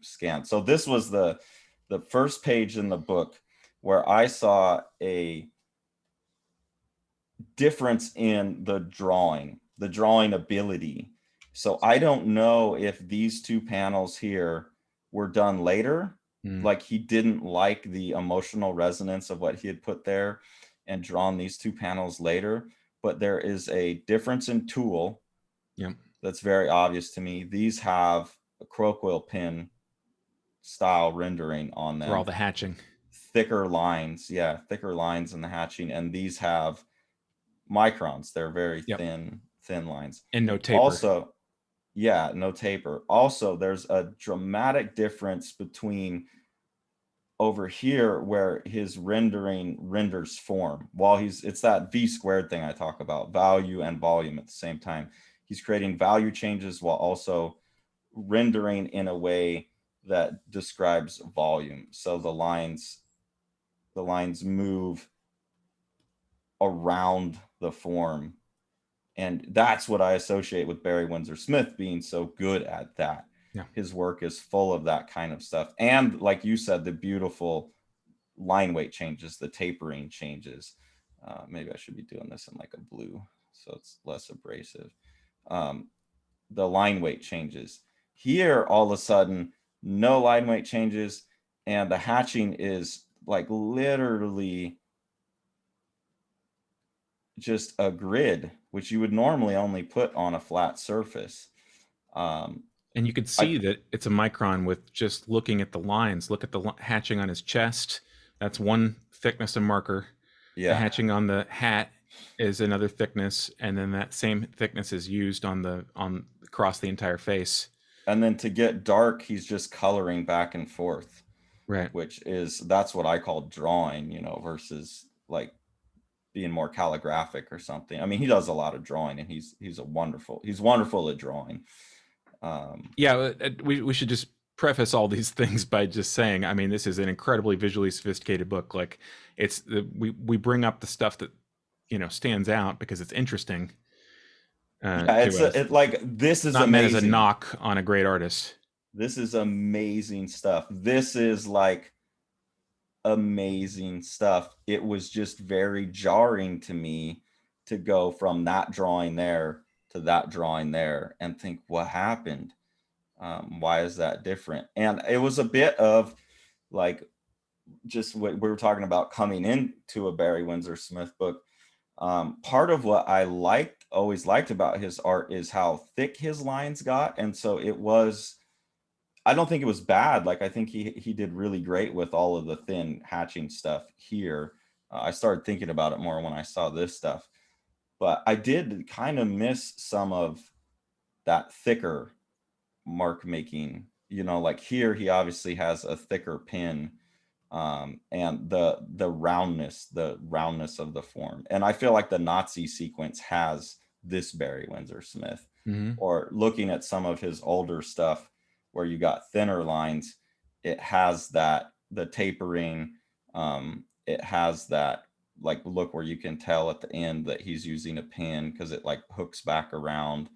scanned. So this was the first page in the book where I saw a difference in the drawing ability. So I don't know if these two panels here were done later, Mm. like he didn't like the emotional resonance of what he had put there and drawn these two panels later, but there is a difference in tool Yeah. that's very obvious to me. These have a crowquill pin style rendering on For all them, the hatching. thicker lines, yeah, thicker lines in the hatching, and these have microns. They're very Yep. thin lines. And no taper. Also, yeah, no taper. Also, there's a dramatic difference between over here where his rendering renders form while it's that V squared thing I talk about, value and volume at the same time. He's creating value changes while also rendering in a way that describes volume. So the lines move around the form. And that's what I associate with Barry Windsor-Smith being so good at that. Yeah. His work is full of that kind of stuff. And like you said, the beautiful line weight changes, the tapering changes. Maybe I should be doing this in like a blue so it's less abrasive. The line weight changes. Here, all of a sudden, no line weight changes, and the hatching is like literally just a grid, which you would normally only put on a flat surface. Um, And you could I see that it's a micron with just looking at the lines. Look at the hatching on his chest. That's one thickness of marker. The yeah, hatching on the hat is another thickness, and then that same thickness is used on across the entire face. and then to get dark, he's just coloring back and forth, Right. which that's what I call drawing, versus like being more calligraphic or something. I mean, he does a lot of drawing, and he's wonderful at drawing. Yeah, we should just preface all these things by just saying, I mean, this is an incredibly visually sophisticated book. Like, we bring up the stuff that stands out because it's interesting Yeah, to us. like this is Not meant as a amazing. knock on a great artist. This is amazing stuff. This is like amazing stuff. It was just very jarring to me to go from that drawing there to that drawing there and think, what happened? Why is that different? And it was a bit of like just what we were talking about coming into a Barry Windsor-Smith book. Part of what I always liked about his art is how thick his lines got. And so I don't think it was bad. Like, I think he did really great with all of the thin hatching stuff here. I started thinking about it more when I saw this stuff, but I did kind of miss some of that thicker mark making. Like here, he obviously has a thicker pin, and the roundness of the form. And I feel like the Nazi sequence has this Barry Windsor-Smith. Hmm. Or looking at some of his older stuff where you got thinner lines, it has the tapering. It has that like look where you can tell at the end that he's using a pin because it like hooks back around.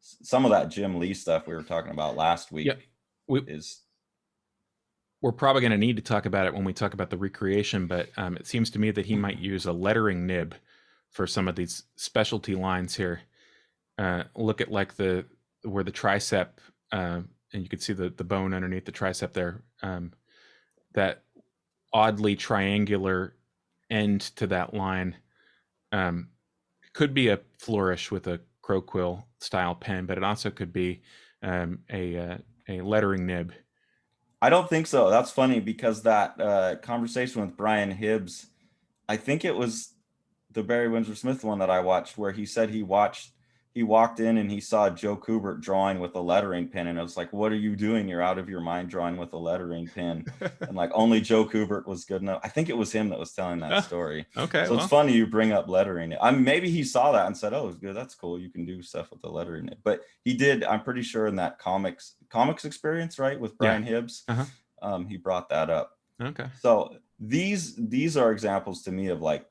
Some of that Jim Lee stuff we were talking about last Yeah, week we is We're probably going to need to talk about it when we talk about the recreation, but it seems to me that he might use a lettering nib for some of these specialty lines here. Look at like the where the tricep, and you can see the bone underneath the tricep there. That oddly triangular end to that line um, could be a flourish with a crow quill style pen, but it also could be a lettering nib. I don't think so. That's funny because that conversation with Brian Hibbs, I think it was the Barry Windsor-Smith one that I watched, where he said he walked in and he saw Joe Kubert drawing with a lettering pen, and it was like, "What are you doing? You're out of your mind drawing with a lettering pen." And like only Joe Kubert was good enough. I think it was him that was telling that story. Okay, So it's well, funny you bring up lettering. I mean, maybe he saw that and said, "Oh, it's good. That's cool. You can do stuff with the lettering." But he did. I'm pretty sure in that comics experience, right, with yeah. Brian Hibbs, Uh-huh. he brought that up. Okay. So these are examples to me of like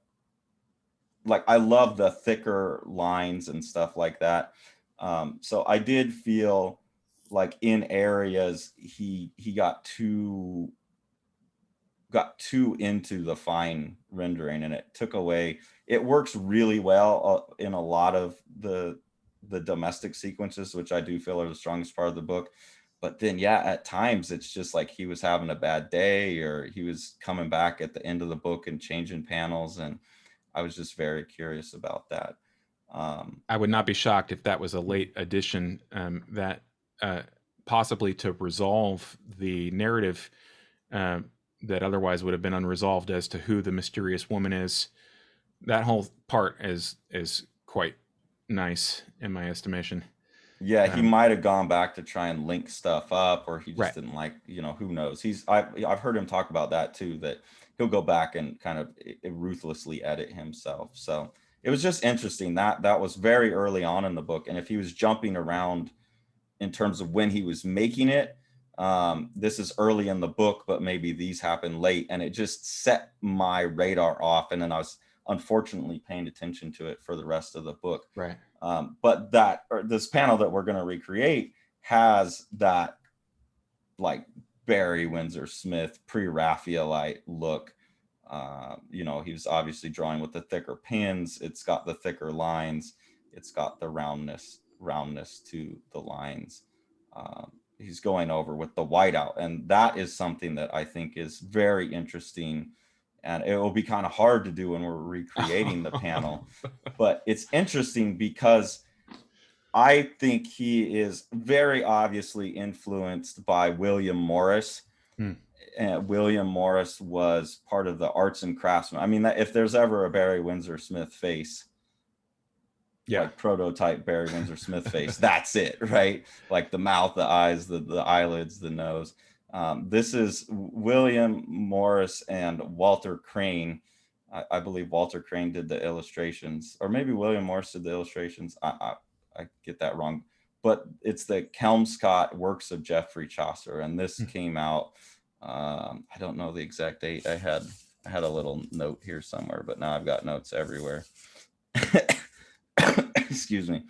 I love the thicker lines and stuff like that. So I did feel like in areas he got too into the fine rendering, and it took away. It works really well in a lot of the domestic sequences, which I do feel are the strongest part of the book. But then, yeah, at times it's just like he was having a bad day, or he was coming back at the end of the book and changing panels, and I was just very curious about that. Um, I would not be shocked if that was a late addition that uh, possibly to resolve the narrative uh, that otherwise would have been unresolved as to who the mysterious woman is. That whole part is quite nice in my estimation. yeah, he Um, might have gone back to try and link stuff up, or he just right. didn't like, who knows. I've heard him talk about that too, that he'll go back and kind of ruthlessly edit himself. So it was just interesting that was very early on in the book, and if he was jumping around in terms of when he was making it, this is early in the book, but maybe these happened late, and it just set my radar off, and then I was unfortunately paying attention to it for the rest of the book. Right. But this panel that we're going to recreate has that like Barry Windsor-Smith pre-Raphaelite look. He was obviously drawing with the thicker pins. It's got the thicker lines. It's got the roundness to the lines. He's going over with the whiteout, and that is something that I think is very interesting. And it will be kind of hard to do when we're recreating the panel, but it's interesting because I think he is very obviously influenced by William Morris. Hmm. William Morris was part of the arts and craftsmen. I mean, if there's ever a Barry Windsor-Smith face, Yeah. like prototype Barry Windsor-Smith face, that's it, right? Like the mouth, the eyes, the eyelids, the nose. This is William Morris and Walter Crane. I believe Walter Crane did the illustrations, or maybe William Morris did the illustrations. I get that wrong, but it's the Kelmscott Works of Geoffrey Chaucer, and this Hmm. came out. I don't know the exact date. I had a little note here somewhere, but now I've got notes everywhere. Excuse me.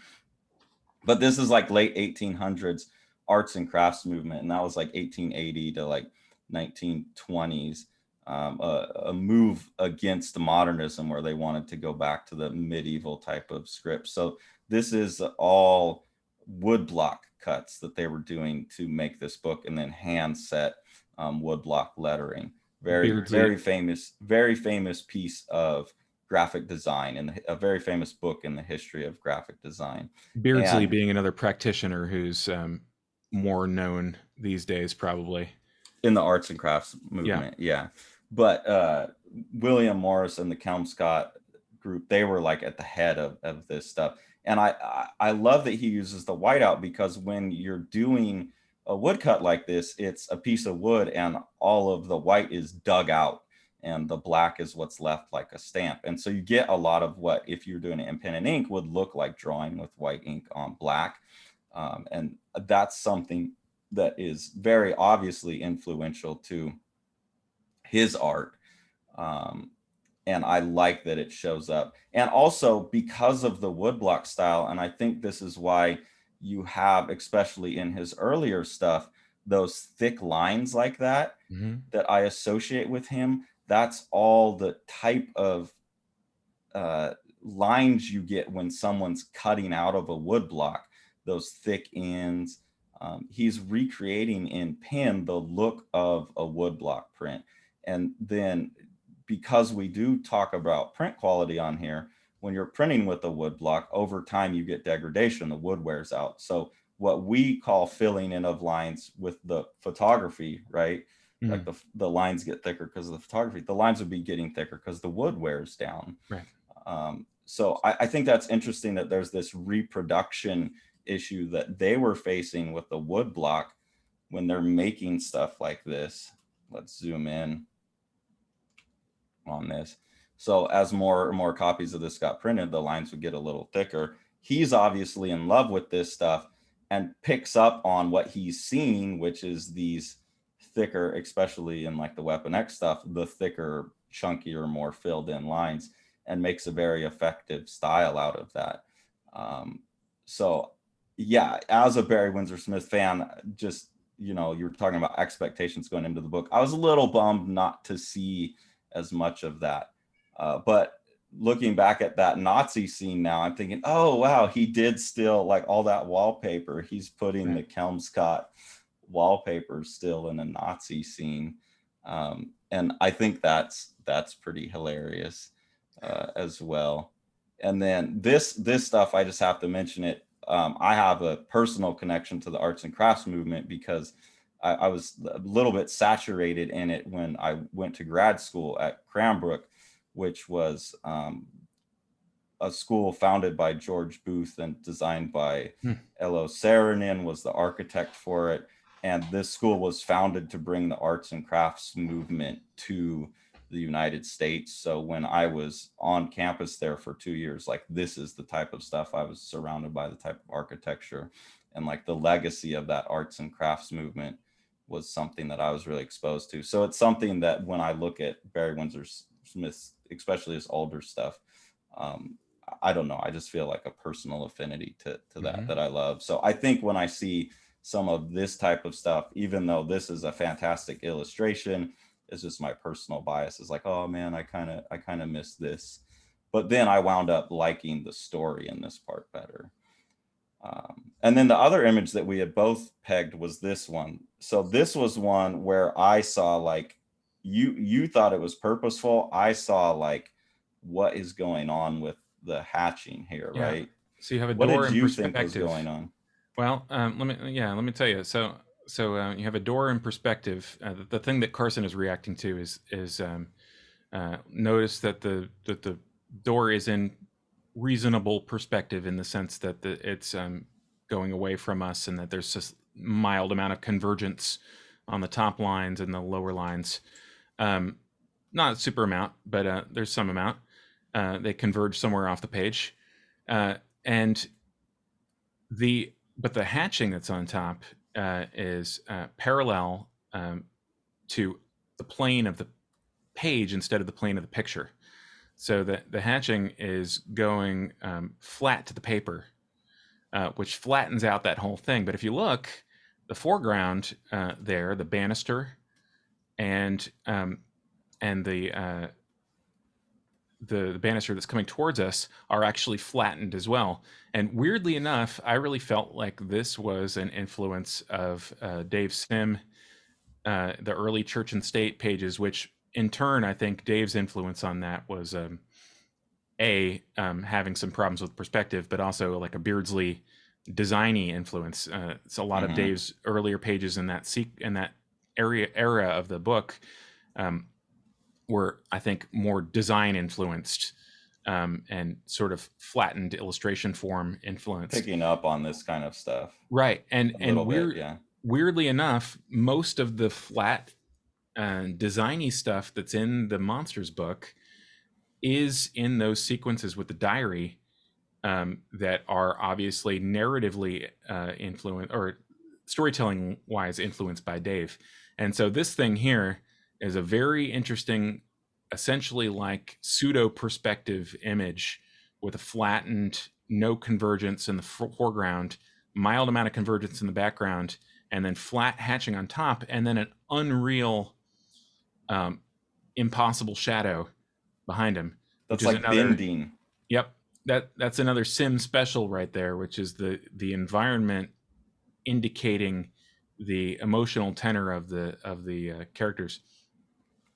But this is like late 1800s arts and crafts movement, and that was like 1880 to like 1920s. A move against modernism where they wanted to go back to the medieval type of script. So this is all woodblock cuts that they were doing to make this book, and then hand set woodblock lettering. Beardsley Very famous piece of graphic design, and a very famous book in the history of graphic design. Beardsley And being another practitioner who's more known these days, probably. in the arts and crafts Yeah. movement, yeah. But William Morris and the Kelmscott group, they were like at the head of this stuff. And I love that he uses the whiteout, because when you're doing a woodcut like this, it's a piece of wood and all of the white is dug out, and the black is what's left like a stamp. And so you get a lot of what, if you're doing it in pen and ink, would look like drawing with white ink on black. And that's something that is very obviously influential to his art. And I like that it shows up. And also because of the woodblock style, and I think this is why you have, especially in his earlier stuff, those thick lines like that Mm-hmm. that I associate with him. That's all the type of uh, lines you get when someone's cutting out of a wood block, those thick ends. He's recreating in pen the look of a wood block print. And then because we do talk about print quality on here, when you're printing with a wood block, over time you get degradation, the wood wears out. So what we call filling in of lines with the photography, right? Like Mm-hmm. the lines get thicker because of the photography. The lines would be getting thicker because the wood wears down. Right. So I think that's interesting that there's this reproduction issue that they were facing with the wood block when they're making stuff like this. Let's zoom in on this. So as more and more copies of this got printed, the lines would get a little thicker. He's obviously in love with this stuff and picks up on what he's seen, which is these thicker, especially in like the Weapon X stuff, the thicker, chunkier, more filled in lines, and makes a very effective style out of that. So yeah, as a Barry Windsor-Smith fan, just, you know, you were talking about expectations going into the book. I was a little bummed not to see as much of that. But looking back at that Nazi scene now, I'm thinking, oh, wow, he did still like all that wallpaper. He's putting Right. the Kelmscott wallpaper still in a Nazi scene. And I think that's pretty hilarious as well. And then this stuff, I just have to mention it. I have a personal connection to the arts and crafts movement because I was a little bit saturated in it when I went to grad school at Cranbrook, which was a school founded by George Booth and designed by Mm. Elo Saarinen was the architect for it. And this school was founded to bring the arts and crafts movement to the United States. So when I was on campus there for 2 years, like this is the type of stuff I was surrounded by, the type of architecture, and like the legacy of that arts and crafts movement was something that I was really exposed to. So it's something that when I look at Barry Windsor-Smith, especially his older stuff, um, I don't know, I just feel like a personal affinity to Mm-hmm. that I love. So I think when I see some of this type of stuff, even though this is a fantastic illustration, it's just my personal bias is like, oh man, I kind of miss this. But then I wound up liking the story in this part better. And then the other image that we had both pegged was this one. So this was one where I saw like, you thought it was purposeful. I saw like what is going on with the hatching here, Yeah. right? So you have a What door did in you think was perspective. going on? Well, let me tell you. So you have a door in perspective. The thing that Carson is reacting to is notice that the door is in reasonable perspective in the sense that it's going away from us, and that there's just mild amount of convergence on the top lines and the lower lines. Um, Not a super amount, but there's some amount. They converge somewhere off the page, and the hatching that's on top is parallel to the plane of the page instead of the plane of the picture. So the hatching is going flat to the paper, which flattens out that whole thing. But if you look, the foreground there, the banister and and the banister that's coming towards us are actually flattened as well. And weirdly enough, I really felt like this was an influence of Dave Sim, the early Church and State pages, which in turn, I think Dave's influence on that was having some problems with perspective, but also like a Beardsley designy influence. It's a lot of Mm-hmm. Dave's earlier pages in that era of the book um, were, I think, more design influenced and sort of flattened illustration form influenced. Picking up on this kind of stuff Right, a and little bit, yeah. weirdly enough, most of the flat designy stuff that's in the Monsters book is in those sequences with the diary that are obviously narratively influenced or storytelling wise influenced by Dave. And so this thing here is a very interesting, essentially like pseudo perspective image with a flattened, no convergence in the foreground, mild amount of convergence in the background, and then flat hatching on top, and then an unreal, um, impossible shadow behind him, which That's is like another. bending. Yep, that's another sim special right there, which is the environment indicating the emotional tenor of the characters.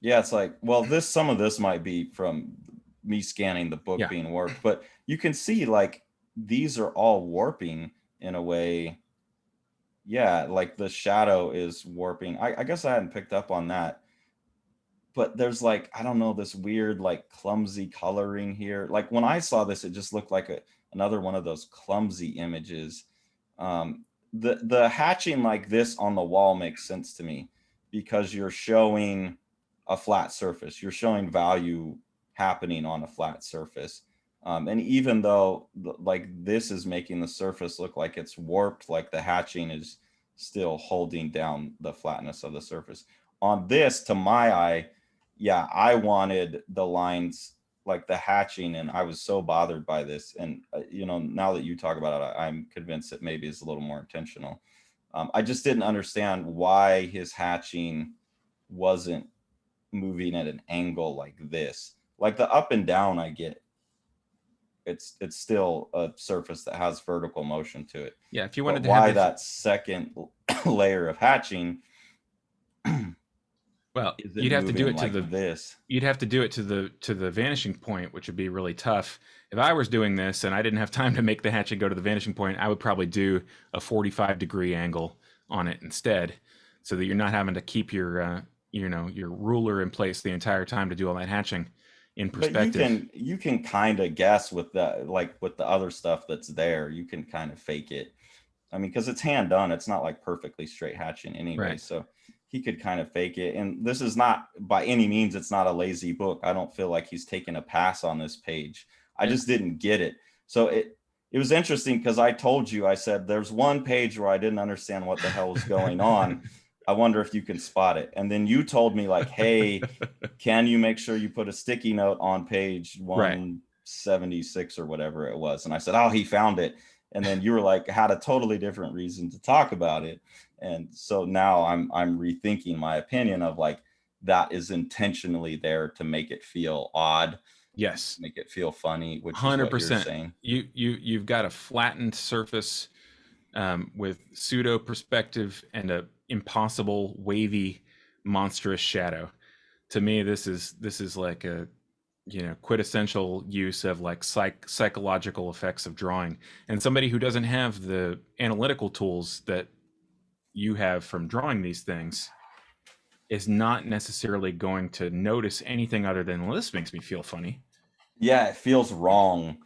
Yeah, it's like, well, this some of this might be from me scanning the book Yeah, being warped, but you can see like these are all warping in a way. Yeah, like the shadow is warping. I guess I hadn't picked up on that, but there's like, I don't know, this weird like clumsy coloring here. Like when I saw this, it just looked like another one of those clumsy images. The hatching like this on the wall makes sense to me because you're showing a flat surface. You're showing value happening on a flat surface. And even though like this is making the surface look like it's warped, like the hatching is still holding down the flatness of the surface. On this, to my eye, yeah, I wanted the lines like the hatching, and I was so bothered by this. And now that you talk about it, I'm convinced that maybe it's a little more intentional. I just didn't understand why his hatching wasn't moving at an angle like this. Like the up and down, I get. It's still a surface that has vertical motion to it. yeah. If you But wanted to have why the that second layer of hatching well, isn't moving like this? you'd have to do it to the vanishing point, which would be really tough. If I was doing this and I didn't have time to make the hatchet go to the vanishing point, I would probably do a 45-degree angle on it instead, so that you're not having to keep your your ruler in place the entire time to do all that hatching in But you perspective. can kind of guess with the like with the other stuff that's there, you can kind of fake it. I mean, because it's hand done, it's not like perfectly straight hatching anyway. Right. So he could kind of fake it. And this is not by any means, it's not a lazy book. I don't feel like he's taking a pass on this page. I Yeah. just didn't get it. So it was interesting because I told you, I said, there's one page where I didn't understand what the hell was going on. I wonder if you can spot it. And then you told me, like, hey, can you make sure you put a sticky note on page Right. 176 or whatever it was? And I said, oh, he found it. And then you were like, had a totally different reason to talk about it. And so now I'm rethinking my opinion of like, that is intentionally there to make it feel odd, Yes. make it feel funny, which is what you're 100%. saying. You've got a flattened surface, with pseudo perspective and a impossible wavy monstrous shadow. To me, this is like a quintessential use of like psychological effects of drawing, and somebody who doesn't have the analytical tools that you have from drawing these things is not necessarily going to notice anything other than, well, this makes me feel funny. Yeah, it feels wrong.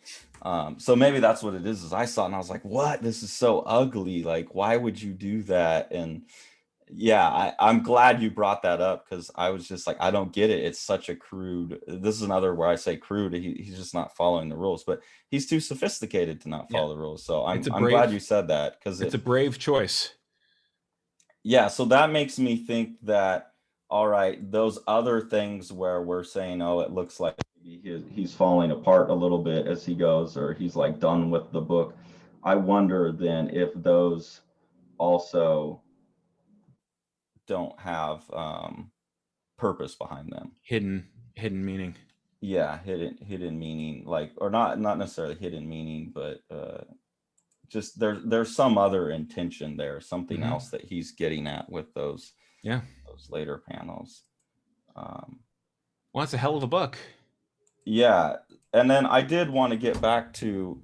So maybe that's what it is I saw it and I was like, what? This is so ugly. Like, why would you do that? And yeah, I'm glad you brought that up because I was just like, I don't get it. It's such a crude. This is another where I say crude. He's just not following the rules, but he's too sophisticated to not Yeah, follow the rules. So it's a I'm glad brave you said that because it's a brave choice. yeah. So that makes me think that all right, those other things where we're saying, oh, it looks like he's falling apart a little bit as he goes, or he's like done with the book. I wonder then if those also don't have purpose behind them. Hidden meaning. Yeah, hidden meaning, like, or not necessarily hidden meaning, but just there's some other intention there, something Hmm. else that he's getting at with Yeah. those later panels. um Well, it's a hell of a book. yeah, and then I did want to get back to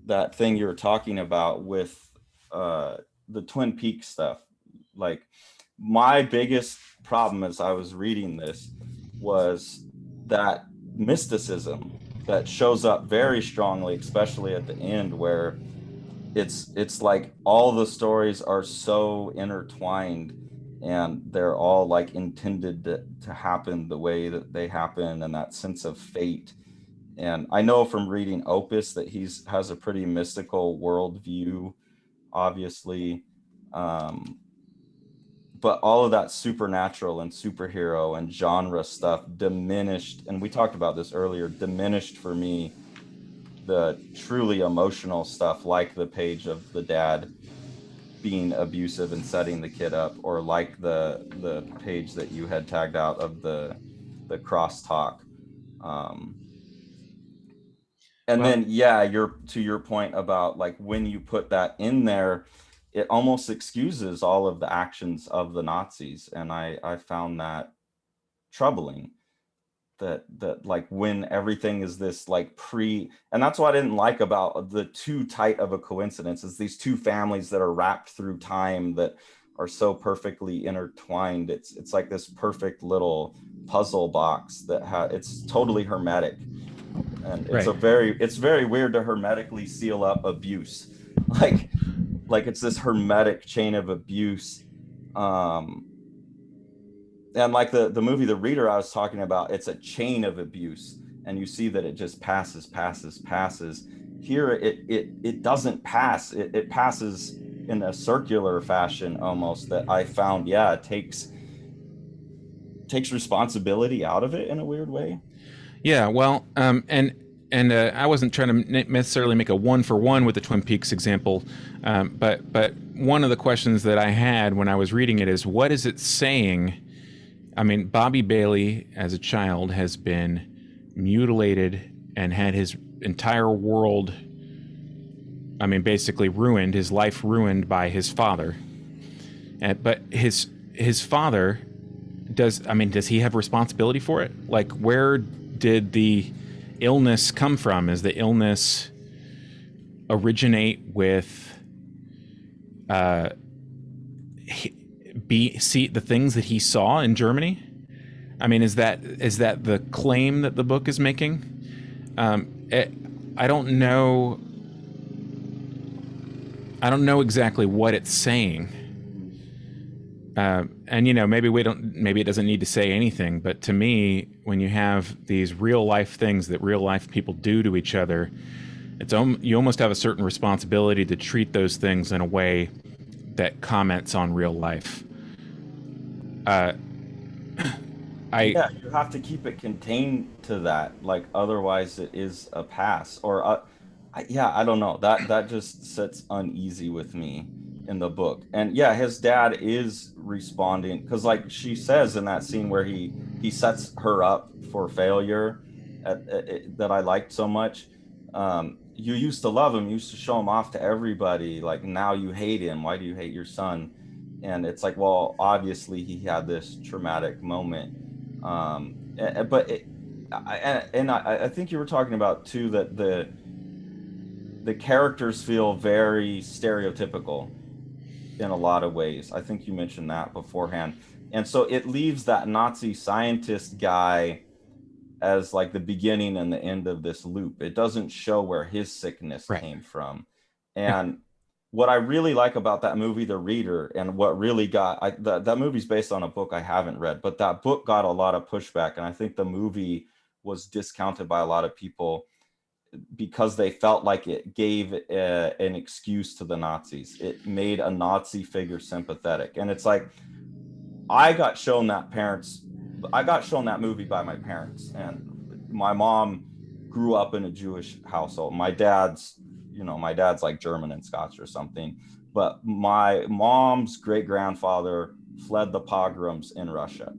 that thing you were talking about with uh the Twin Peaks stuff. Like, my biggest problem as I was reading this was that mysticism that shows up very strongly, especially at the end, where it's like all the stories are so intertwined and they're all like intended to happen the way that they happen, and that sense of fate. And I know from reading Opus that he's has a pretty mystical worldview, obviously. um but all of that supernatural and superhero and genre stuff diminished, and we talked about this earlier, diminished for me the truly emotional stuff like the page of the dad being abusive and setting the kid up, or like the page that you had tagged out of the crosstalk. Um, and Well, then yeah, to your point about like when you put that in there, it almost excuses all of the actions of the Nazis, and I found that troubling. That like when everything is this like and that's what I didn't like about the too tight of a coincidence, is these two families that are wrapped through time that are so perfectly intertwined. It's like this perfect little puzzle box that it's totally hermetic, and right. it's very weird to hermetically seal up abuse. like it's this hermetic chain of abuse. um and like the movie The Reader I was talking about, it's a chain of abuse, and you see that it just passes. Here it doesn't pass. It passes in a circular fashion almost, that I found, yeah, it takes responsibility out of it in a weird way. Yeah, well, and I wasn't trying to necessarily make a one for one with the Twin Peaks example, but one of the questions that I had when I was reading it is, what is it saying? I mean, Bobby Bailey as a child has been mutilated and had his entire world, I mean, basically ruined, his life ruined by his father. But his father does he have responsibility for it? Like, where did the illness come from? Is the illness originate with see the things that he saw in Germany? I mean, is that the claim that the book is making? I don't know. I don't know exactly what it's saying. And maybe we don't. Maybe it doesn't need to say anything. But to me, when you have these real life things that real life people do to each other, you almost have a certain responsibility to treat those things in a way that comments on real life. I Yeah, you have to keep it contained to that. Like otherwise, it is a pass. Or yeah, I don't know. That just sits uneasy with me in the book. And yeah, his dad is responding, because like she says in that scene where he sets her up for failure, that I liked so much. You used to love him. You used to show him off to everybody. Like now you hate him. Why do you hate your son? And it's like, well, obviously he had this traumatic moment. But I think you were talking about too that the characters feel very stereotypical in a lot of ways. I think you mentioned that beforehand. And so it leaves that Nazi scientist guy as like the beginning and the end of this loop. It doesn't show where his sickness right. came from. Yeah. And what I really like about that movie, The Reader, and what really that movie's based on a book I haven't read, but that book got a lot of pushback, and I think the movie was discounted by a lot of people because they felt like it gave an excuse to the Nazis. It made a Nazi figure sympathetic, and it's like I got shown that parents, I got shown that movie by my parents, and my mom grew up in a Jewish household. My dad's like German and Scots or something, but my mom's great grandfather fled the pogroms in Russia.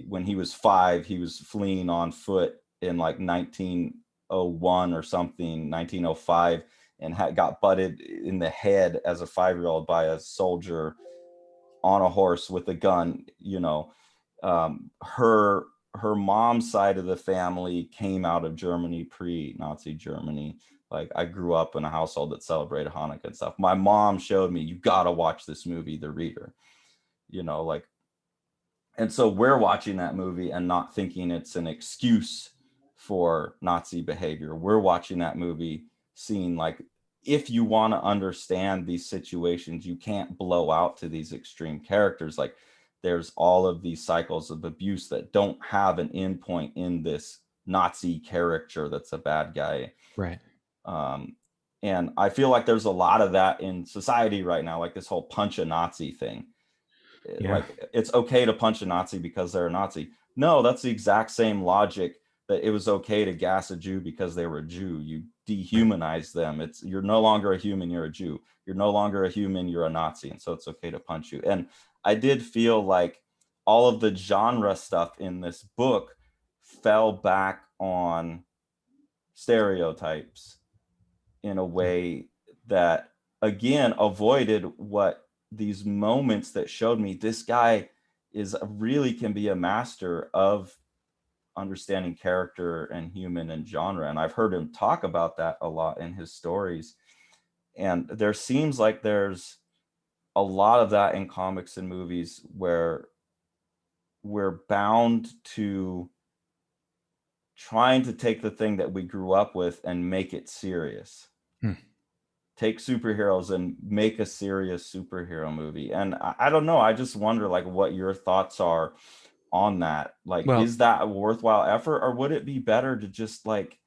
When he was 5, he was fleeing on foot in like 1901 or something, 1905, and got butted in the head as a 5-year-old by a soldier on a horse with a gun. Her mom's side of the family came out of Germany, pre-Nazi Germany. Like I grew up in a household that celebrated Hanukkah and stuff. My mom showed me, you gotta watch this movie, The Reader. Like, and so we're watching that movie and not thinking it's an excuse for Nazi behavior. We're watching that movie seeing like, if you want to understand these situations, you can't blow out to these extreme characters. Like there's all of these cycles of abuse that don't have an endpoint in this Nazi character that's a bad guy. Right. Um, and I feel like there's a lot of that in society right now, like this whole punch a Nazi thing. Yeah. Like it's okay to punch a Nazi because they're a Nazi. No, that's the exact same logic that it was okay to gas a Jew because they were a Jew. You dehumanize them. You're no longer a human, you're a Jew. You're no longer a human, you're a Nazi. And so it's okay to punch you. And I did feel like all of the genre stuff in this book fell back on stereotypes in a way that, again, avoided what these moments that showed me this guy really can be a master of understanding character and human and genre. And I've heard him talk about that a lot in his stories. And there seems like there's a lot of that in comics and movies where we're bound to trying to take the thing that we grew up with and make it serious. Take superheroes and make a serious superhero movie. And I don't know, I just wonder like what your thoughts are on that. Like, Well, is that a worthwhile effort, or would it be better to just like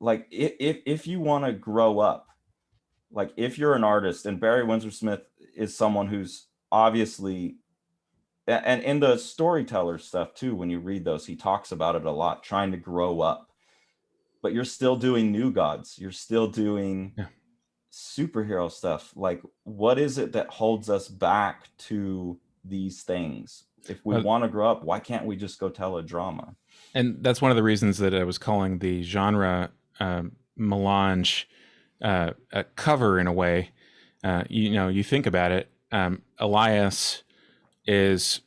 if you want to grow up, like if you're an artist, and Barry Windsor-Smith is someone who's obviously, and in the storyteller stuff too, when you read those, he talks about it a lot, trying to grow up, but you're still doing New Gods, you're still doing superhero stuff. Like, what is it that holds us back to these things? If we want to grow up, why can't we just go tell a drama? And that's one of the reasons that I was calling the genre melange a cover in a way. You think about it. Elias is,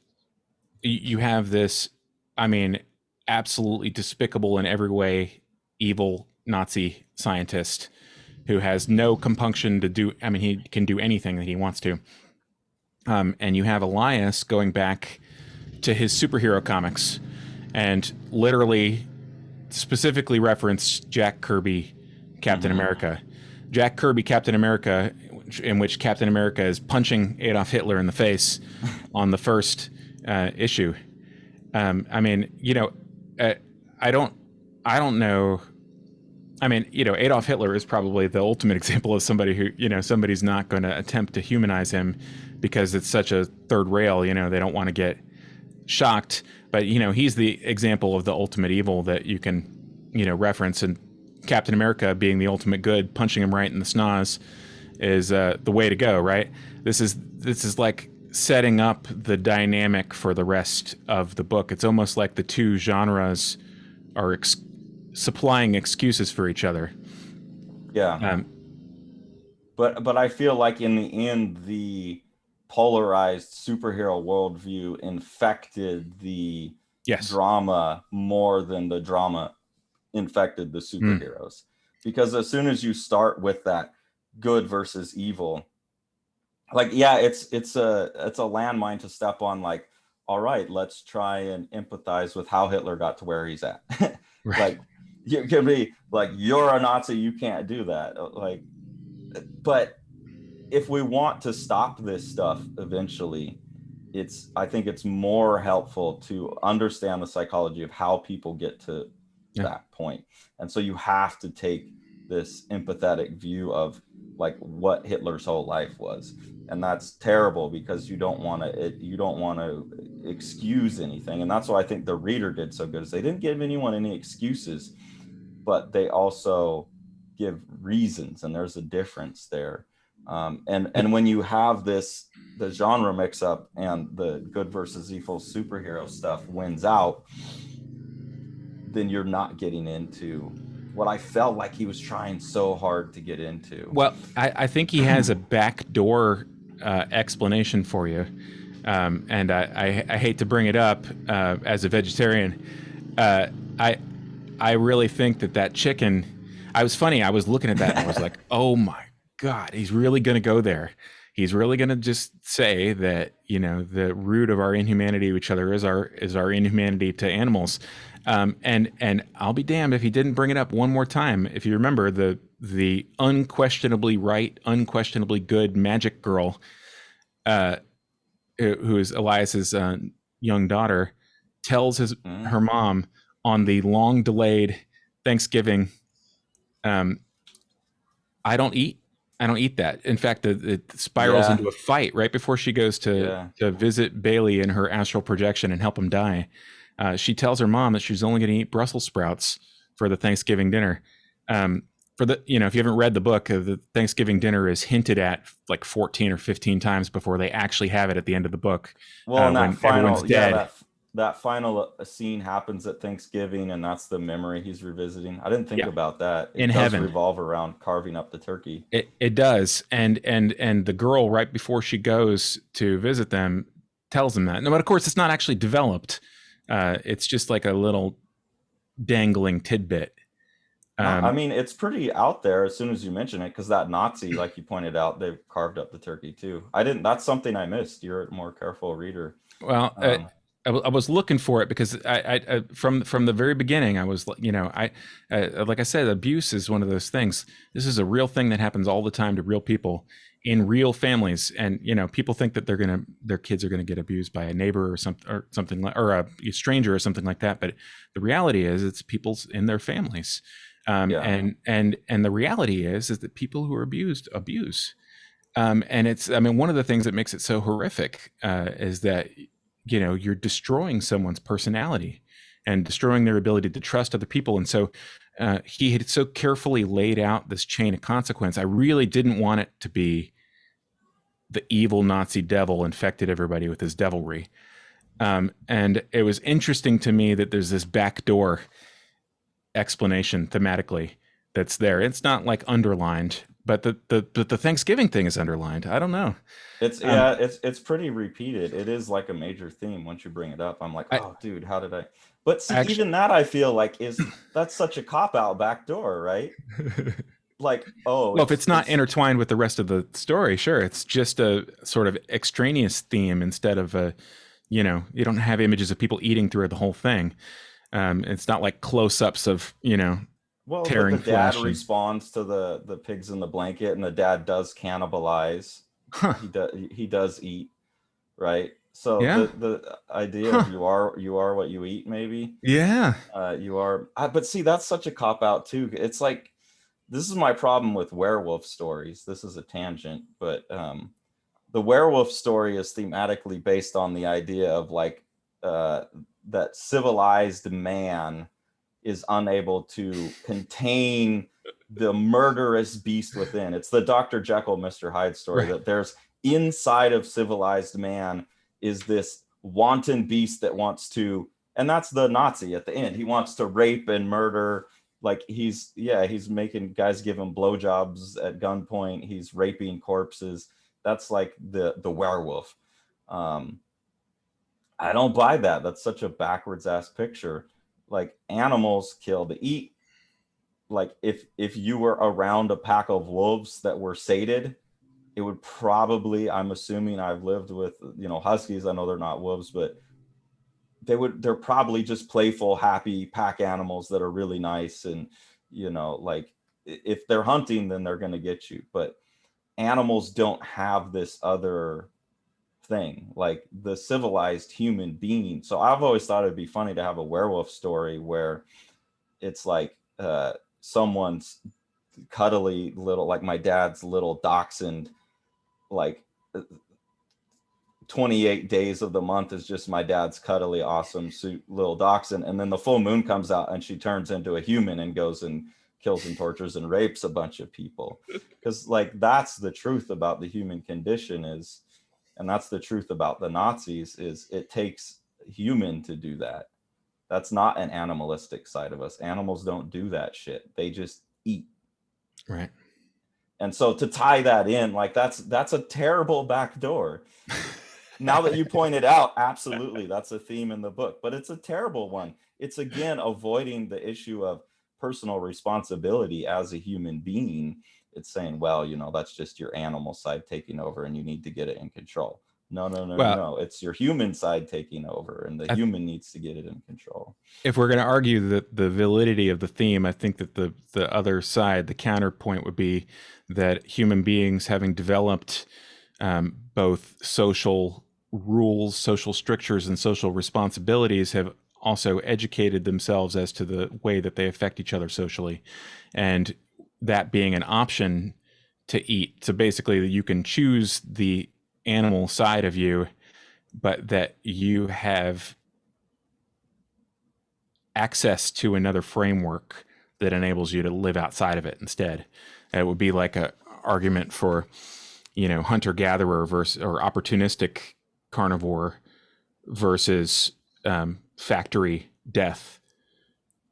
you have this, I mean, absolutely despicable in every way, evil Nazi scientist who has no compunction to do. I mean, he can do anything that he wants to. And you have Elias going back to his superhero comics and literally specifically reference Jack Kirby, Captain America. Jack Kirby, Captain America, in which Captain America is punching Adolf Hitler in the face on the first issue. I mean, I don't know. I mean, Adolf Hitler is probably the ultimate example of somebody who, somebody's not going to attempt to humanize him because it's such a third rail, they don't want to get shocked. But, he's the example of the ultimate evil that you can, reference. And Captain America being the ultimate good, punching him right in the schnoz is the way to go, right? This is like setting up the dynamic for the rest of the book. It's almost like the two genres are supplying excuses for each other. Yeah. But I feel like in the end, the polarized superhero worldview infected the drama more than the drama infected the superheroes. Because as soon as you start with that good versus evil, like, yeah, it's a landmine to step on. Like, all right, let's try and empathize with how Hitler got to where he's at. Right. Like, you can be like, you're a Nazi, you can't do that. Like, but if we want to stop this stuff eventually, I think it's more helpful to understand the psychology of how people get to that point. And so you have to take this empathetic view of like what Hitler's whole life was. And that's terrible because you don't want to excuse anything. And that's why I think the reader did so good, is they didn't give anyone any excuses, but they also give reasons, and there's a difference there. And when you have the genre mix up and the good versus evil superhero stuff wins out, then you're not getting into what I felt like he was trying so hard to get into. Well, I think he has a backdoor explanation for you. And I hate to bring it up as a vegetarian. I really think that chicken, I was looking at that and I was like, oh my God, he's really going to go there. He's really going to just say that, the root of our inhumanity to each other is our inhumanity to animals. And I'll be damned if he didn't bring it up one more time. If you remember the unquestionably right, unquestionably good magic girl, who is Elias's young daughter, tells her mom on the long delayed Thanksgiving, I don't eat that. In fact, it spirals into a fight right before she goes to visit Bailey in her astral projection and help him die. She tells her mom that she's only going to eat Brussels sprouts for the Thanksgiving dinner. Um, for the, if you haven't read the book, the Thanksgiving dinner is hinted at like 14 or 15 times before they actually have it at the end of the book, Well, and that when everyone's final, yeah, dead. that final scene happens at Thanksgiving, and that's the memory he's revisiting. I didn't think Yeah, about that. in It does heaven. revolve around carving up the turkey. It does, and the girl right before she goes to visit them tells them that. No, but of course it's not actually developed. It's just like a little dangling tidbit. No, I Um, mean it's pretty out there as soon as you mention it, because that Nazi, like you pointed out, they've carved up the turkey too. I didn't. That's something I missed. You're a more careful reader. well, Um, I was looking for it because from the very beginning I was, I like I said, abuse is one of those things. This is a real thing that happens all the time to real people in real families, and people think that their kids are gonna get abused by a neighbor or something like, or a stranger or something like that. But the reality is, it's people's in their families, yeah, and the reality is that people who are abused abuse. And it's, I mean, one of the things that makes it so horrific is that, you're destroying someone's personality and destroying their ability to trust other people. And so he had so carefully laid out this chain of consequence. I really didn't want it to be the evil Nazi devil infected everybody with his devilry. And it was interesting to me that there's this backdoor explanation thematically that's there. It's not like underlined, but the Thanksgiving thing is underlined. I don't know. it's Um, yeah, it's pretty repeated. It is like a major theme once you bring it up. I'm like, I oh, dude, how did I? But see, actually, even that I feel like is that's such a cop out backdoor, right? Like, oh, well, if it's not it's intertwined with the rest of the story, sure, it's just a sort of extraneous theme instead of a, you don't have images of people eating through the whole thing. It's not like close-ups of, well, but the tearing dad flesh and, responds to the pigs in the blanket, and the dad does cannibalize. huh, He does eat, right? So yeah, the idea of huh, you are what you eat, maybe. yeah, You are, but see, that's such a cop out too. It's like this is my problem with werewolf stories. This is a tangent, but the werewolf story is thematically based on the idea of like uh, that civilized man is unable to contain the murderous beast within. It's the Dr. Jekyll, Mr. Hyde story, right, that there's inside of civilized man is this wanton beast that wants to, and that's the Nazi at the end. He wants to rape and murder. Like he's making guys give him blowjobs at gunpoint. He's raping corpses. That's like the werewolf. Um, I don't buy that. That's such a backwards ass picture. Like animals kill to eat. Like if you were around a pack of wolves that were sated, it would probably, I'm assuming, I've lived with, huskies. I know they're not wolves, but they're probably just playful, happy pack animals that are really nice. And like if they're hunting, then they're going to get you. But animals don't have this other thing like the civilized human being. So I've always thought it'd be funny to have a werewolf story where it's like someone's cuddly little, like my dad's little dachshund, like 28 days of the month is just my dad's cuddly awesome suit little dachshund, and then the full moon comes out and she turns into a human and goes and kills and tortures and rapes a bunch of people. Because like that's the truth about the human condition is, and that's the truth about the Nazis, is it takes human to do that. That's not an animalistic side of us. Animals don't do that shit. They just eat. right. And so to tie that in, like that's a terrible backdoor. Now that you pointed out, absolutely, that's a theme in the book, but it's a terrible one. It's again avoiding the issue of personal responsibility as a human being. It's saying, well, that's just your animal side taking over and you need to get it in control. No, no, no, no, Well, no. It's your human side taking over and the I, human needs to get it in control. if we're going to argue that the validity of the theme, I think that the other side, the counterpoint, would be that human beings, having developed both social rules, social strictures, and social responsibilities, have also educated themselves as to the way that they affect each other socially, and that being an option to eat. So basically, you can choose the animal side of you, but that you have access to another framework that enables you to live outside of it instead. It would be like a argument for, hunter gatherer versus or opportunistic carnivore versus factory death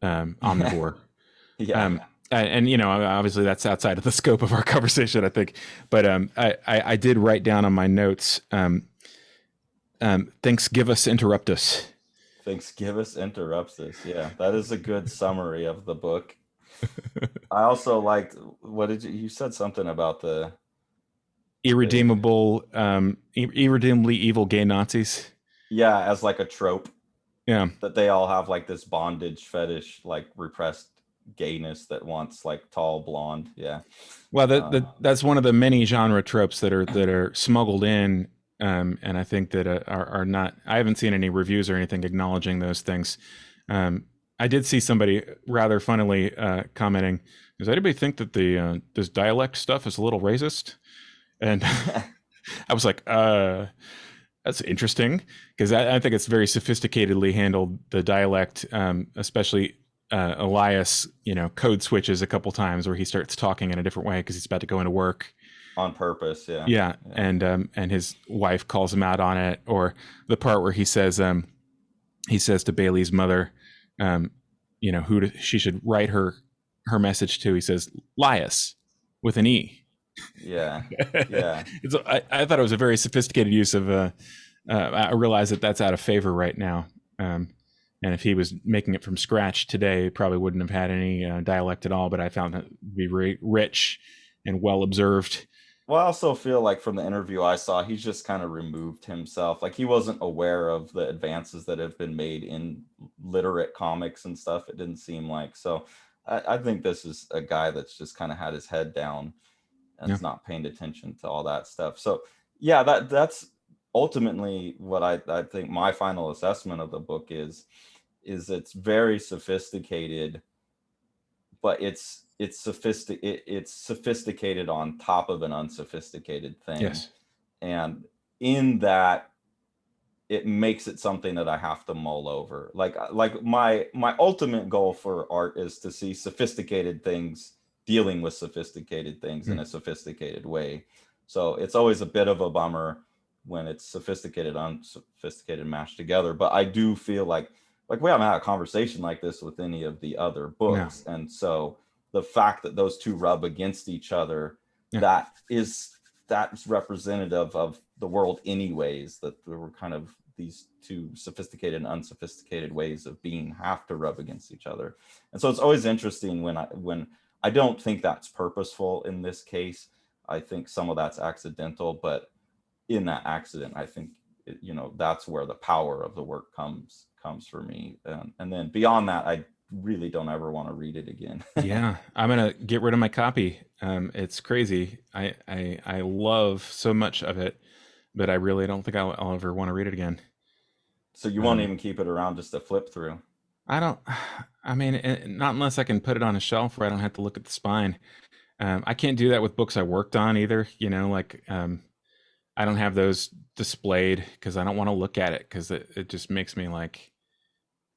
omnivore. Yeah. And obviously that's outside of the scope of our conversation, I think. But I did write down on my notes. Thanks, give us, interrupt us. Thanksgivus interrupts this. Yeah, that is a good summary of the book. I also liked, what did you said something about the Irredeemable, irredeemably evil gay Nazis. yeah, as like a trope Yeah. that they all have like this bondage fetish, like repressed gayness that wants like tall blonde. Yeah. Well, that's one of the many genre tropes that are smuggled in, and I think that are not. I haven't seen any reviews or anything acknowledging those things. I did see somebody rather funnily commenting, "Does anybody think that the this dialect stuff is a little racist?" And I was like, that's interesting, because I think it's very sophisticatedly handled, the dialect, especially Elias, code switches a couple times where he starts talking in a different way because he's about to go into work. On purpose, yeah. Yeah, and his wife calls him out on it, or the part where he says to Bailey's mother, who she should write her message to. He says Lias with an E. Yeah, yeah. I thought it was a very sophisticated use of. I realize that that's out of favor right now. And if he was making it from scratch today, probably wouldn't have had any dialect at all. But I found it to be very rich and well observed. Well, I also feel like from the interview I saw, he's just kind of removed himself. Like he wasn't aware of the advances that have been made in literate comics and stuff. It didn't seem like. So I think this is a guy that's just kind of had his head down and is not paying attention to all that stuff. So yeah, that's ultimately what I think my final assessment of the book is it's very sophisticated, but it's sophisticated on top of an unsophisticated thing. Yes. And in that, it makes it something that I have to mull over. Like my ultimate goal for art is to see sophisticated things dealing with sophisticated things in a sophisticated way. So it's always a bit of a bummer when it's sophisticated, unsophisticated mashed together. But I do feel like we haven't had a conversation like this with any of the other books. No. And so the fact that those two rub against each other, that's representative of the world anyways, that there were kind of these two sophisticated and unsophisticated ways of being have to rub against each other. And so it's always interesting when I don't think that's purposeful in this case. I think some of that's accidental, but in that accident, I think, that's where the power of the work comes for me. And then beyond that, I really don't ever want to read it again. Yeah, I'm going to get rid of my copy. It's crazy. I love so much of it, but I really don't think I'll ever want to read it again. So you won't even keep it around just to flip through? I mean, not unless I can put it on a shelf where I don't have to look at the spine. I can't do that with books I worked on either. I don't have those displayed because I don't want to look at it, because it just makes me like,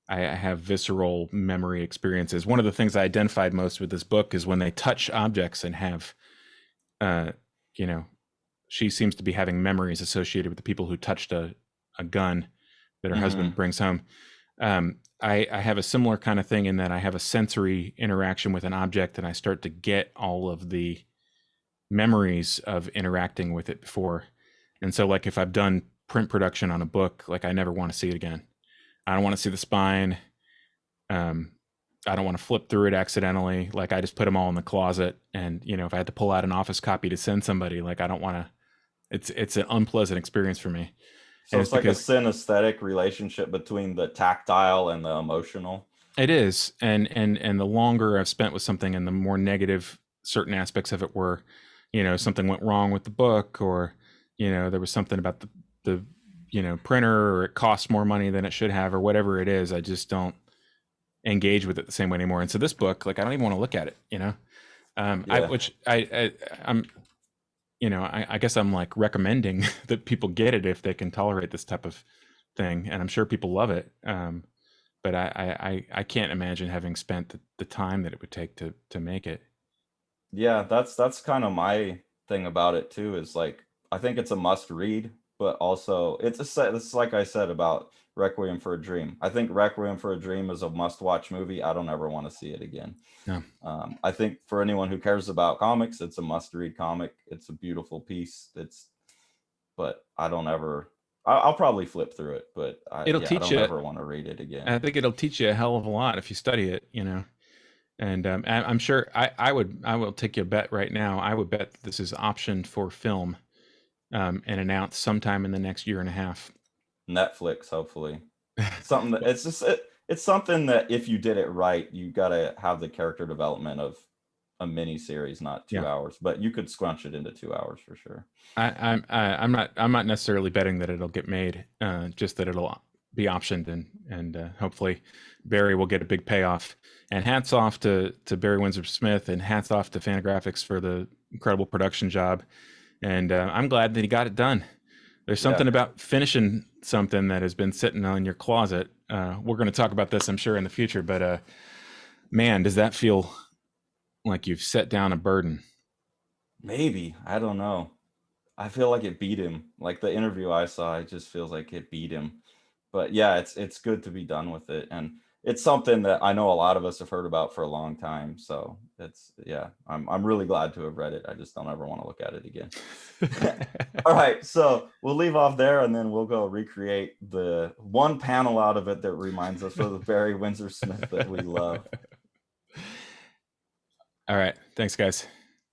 I have visceral memory experiences. One of the things I identified most with this book is when they touch objects and have, she seems to be having memories associated with the people who touched a gun that her husband brings home. I have a similar kind of thing in that I have a sensory interaction with an object and I start to get all of the memories of interacting with it before. And so like if I've done print production on a book, like I never want to see it again. I don't want to see the spine. I don't want to flip through it accidentally. Like I just put them all in the closet. And, if I had to pull out an office copy to send somebody, like I don't want to, it's an unpleasant experience for me. So it's like a synesthetic relationship between the tactile and the emotional. It is. And the longer I've spent with something and the more negative certain aspects of it were, something went wrong with the book, or, there was something about the printer, or it costs more money than it should have, or whatever it is, I just don't engage with it the same way anymore. And so this book, like, I don't even want to look at it, I guess I'm like recommending that people get it if they can tolerate this type of thing. And I'm sure people love it. But but I can't imagine having spent the time that it would take to make it. Yeah, that's kind of my thing about it too, is like I think it's a must read, but also it's like I said about Requiem for a Dream. I think Requiem for a Dream is a must watch movie. I don't ever want to see it again. No. I think for anyone who cares about comics, it's a must read comic. It's a beautiful piece. But I don't ever. I'll probably flip through it, but It'll yeah, I teach don't you. ever want to read it again. I think it'll teach you a hell of a lot if you study it, And I'm sure I will take you a bet right now. I would bet this is optioned for film, and announced sometime in the next year and a half. Netflix, hopefully. Something that it's something that if you did it right, you gotta have the character development of a mini series, not 2 Yeah. hours, but you could scrunch it into 2 hours for sure. I'm not necessarily betting that it'll get made, just that it'll be optioned, and hopefully Barry will get a big payoff. And hats off to Barry Windsor-Smith, and hats off to Fantagraphics for the incredible production job. And I'm glad that he got it done. There's something Yeah. about finishing something that has been sitting in your closet. We're going to talk about this, I'm sure, in the future. But man, does that feel like you've set down a burden? Maybe. I don't know. I feel like it beat him. Like the interview I saw, it just feels like it beat him. But yeah, it's good to be done with it. And it's something that I know a lot of us have heard about for a long time. So I'm really glad to have read it. I just don't ever want to look at it again. All right, so we'll leave off there, and then we'll go recreate the one panel out of it that reminds us of the Barry Windsor-Smith that we love. All right. Thanks, guys.